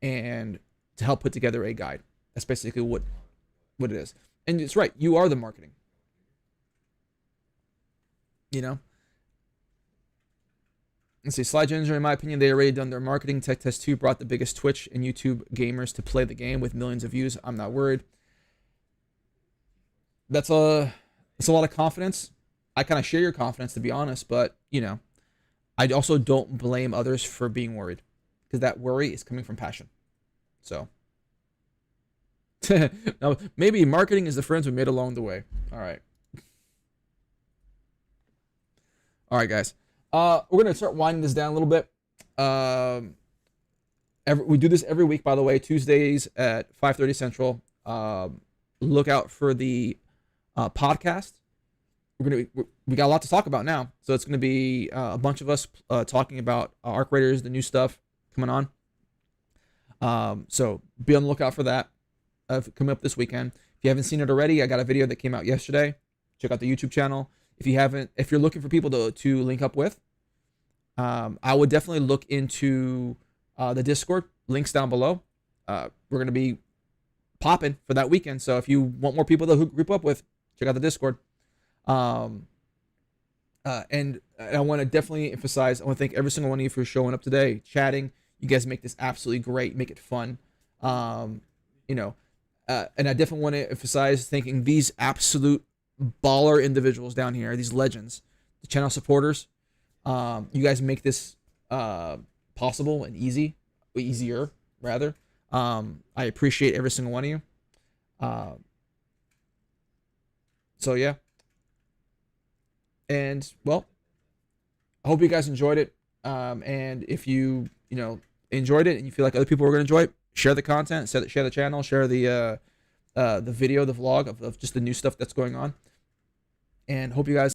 and to help put together a guide. That's basically what it is. And it's right. You are the marketing. You know? Let's see. Sly Ginger, in my opinion, they already done their marketing. Tech Test 2 brought the biggest Twitch and YouTube gamers to play the game with millions of views. I'm not worried. That's a lot of confidence. I kind of share your confidence, to be honest, but, you know, I also don't blame others for being worried because that worry is coming from passion. So now maybe marketing is the friends we made along the way. All right. All right, guys. We're going to start winding this down a little bit. We do this every week, by the way, Tuesdays at 5:30 Central. Look out for the podcast. We got a lot to talk about now, so it's gonna be a bunch of us talking about Arc Raiders, the new stuff coming on. So be on the lookout for that coming up this weekend. If you haven't seen it already, I got a video that came out yesterday. Check out the YouTube channel. If you're looking for people to link up with, I would definitely look into the Discord. Links down below. We're gonna be popping for that weekend, so if you want more people to group up with, check out the Discord. And I want to definitely emphasize, I want to thank every single one of you for showing up today, chatting. You guys make this absolutely great, make it fun. And I definitely want to emphasize thanking these absolute baller individuals down here, these legends, the channel supporters. You guys make this possible and easier rather. I appreciate every single one of you. So yeah. And well, I hope you guys enjoyed it. And if you enjoyed it and you feel like other people are going to enjoy it, share the content, share the channel, share the video, the vlog of just the new stuff that's going on. And hope you guys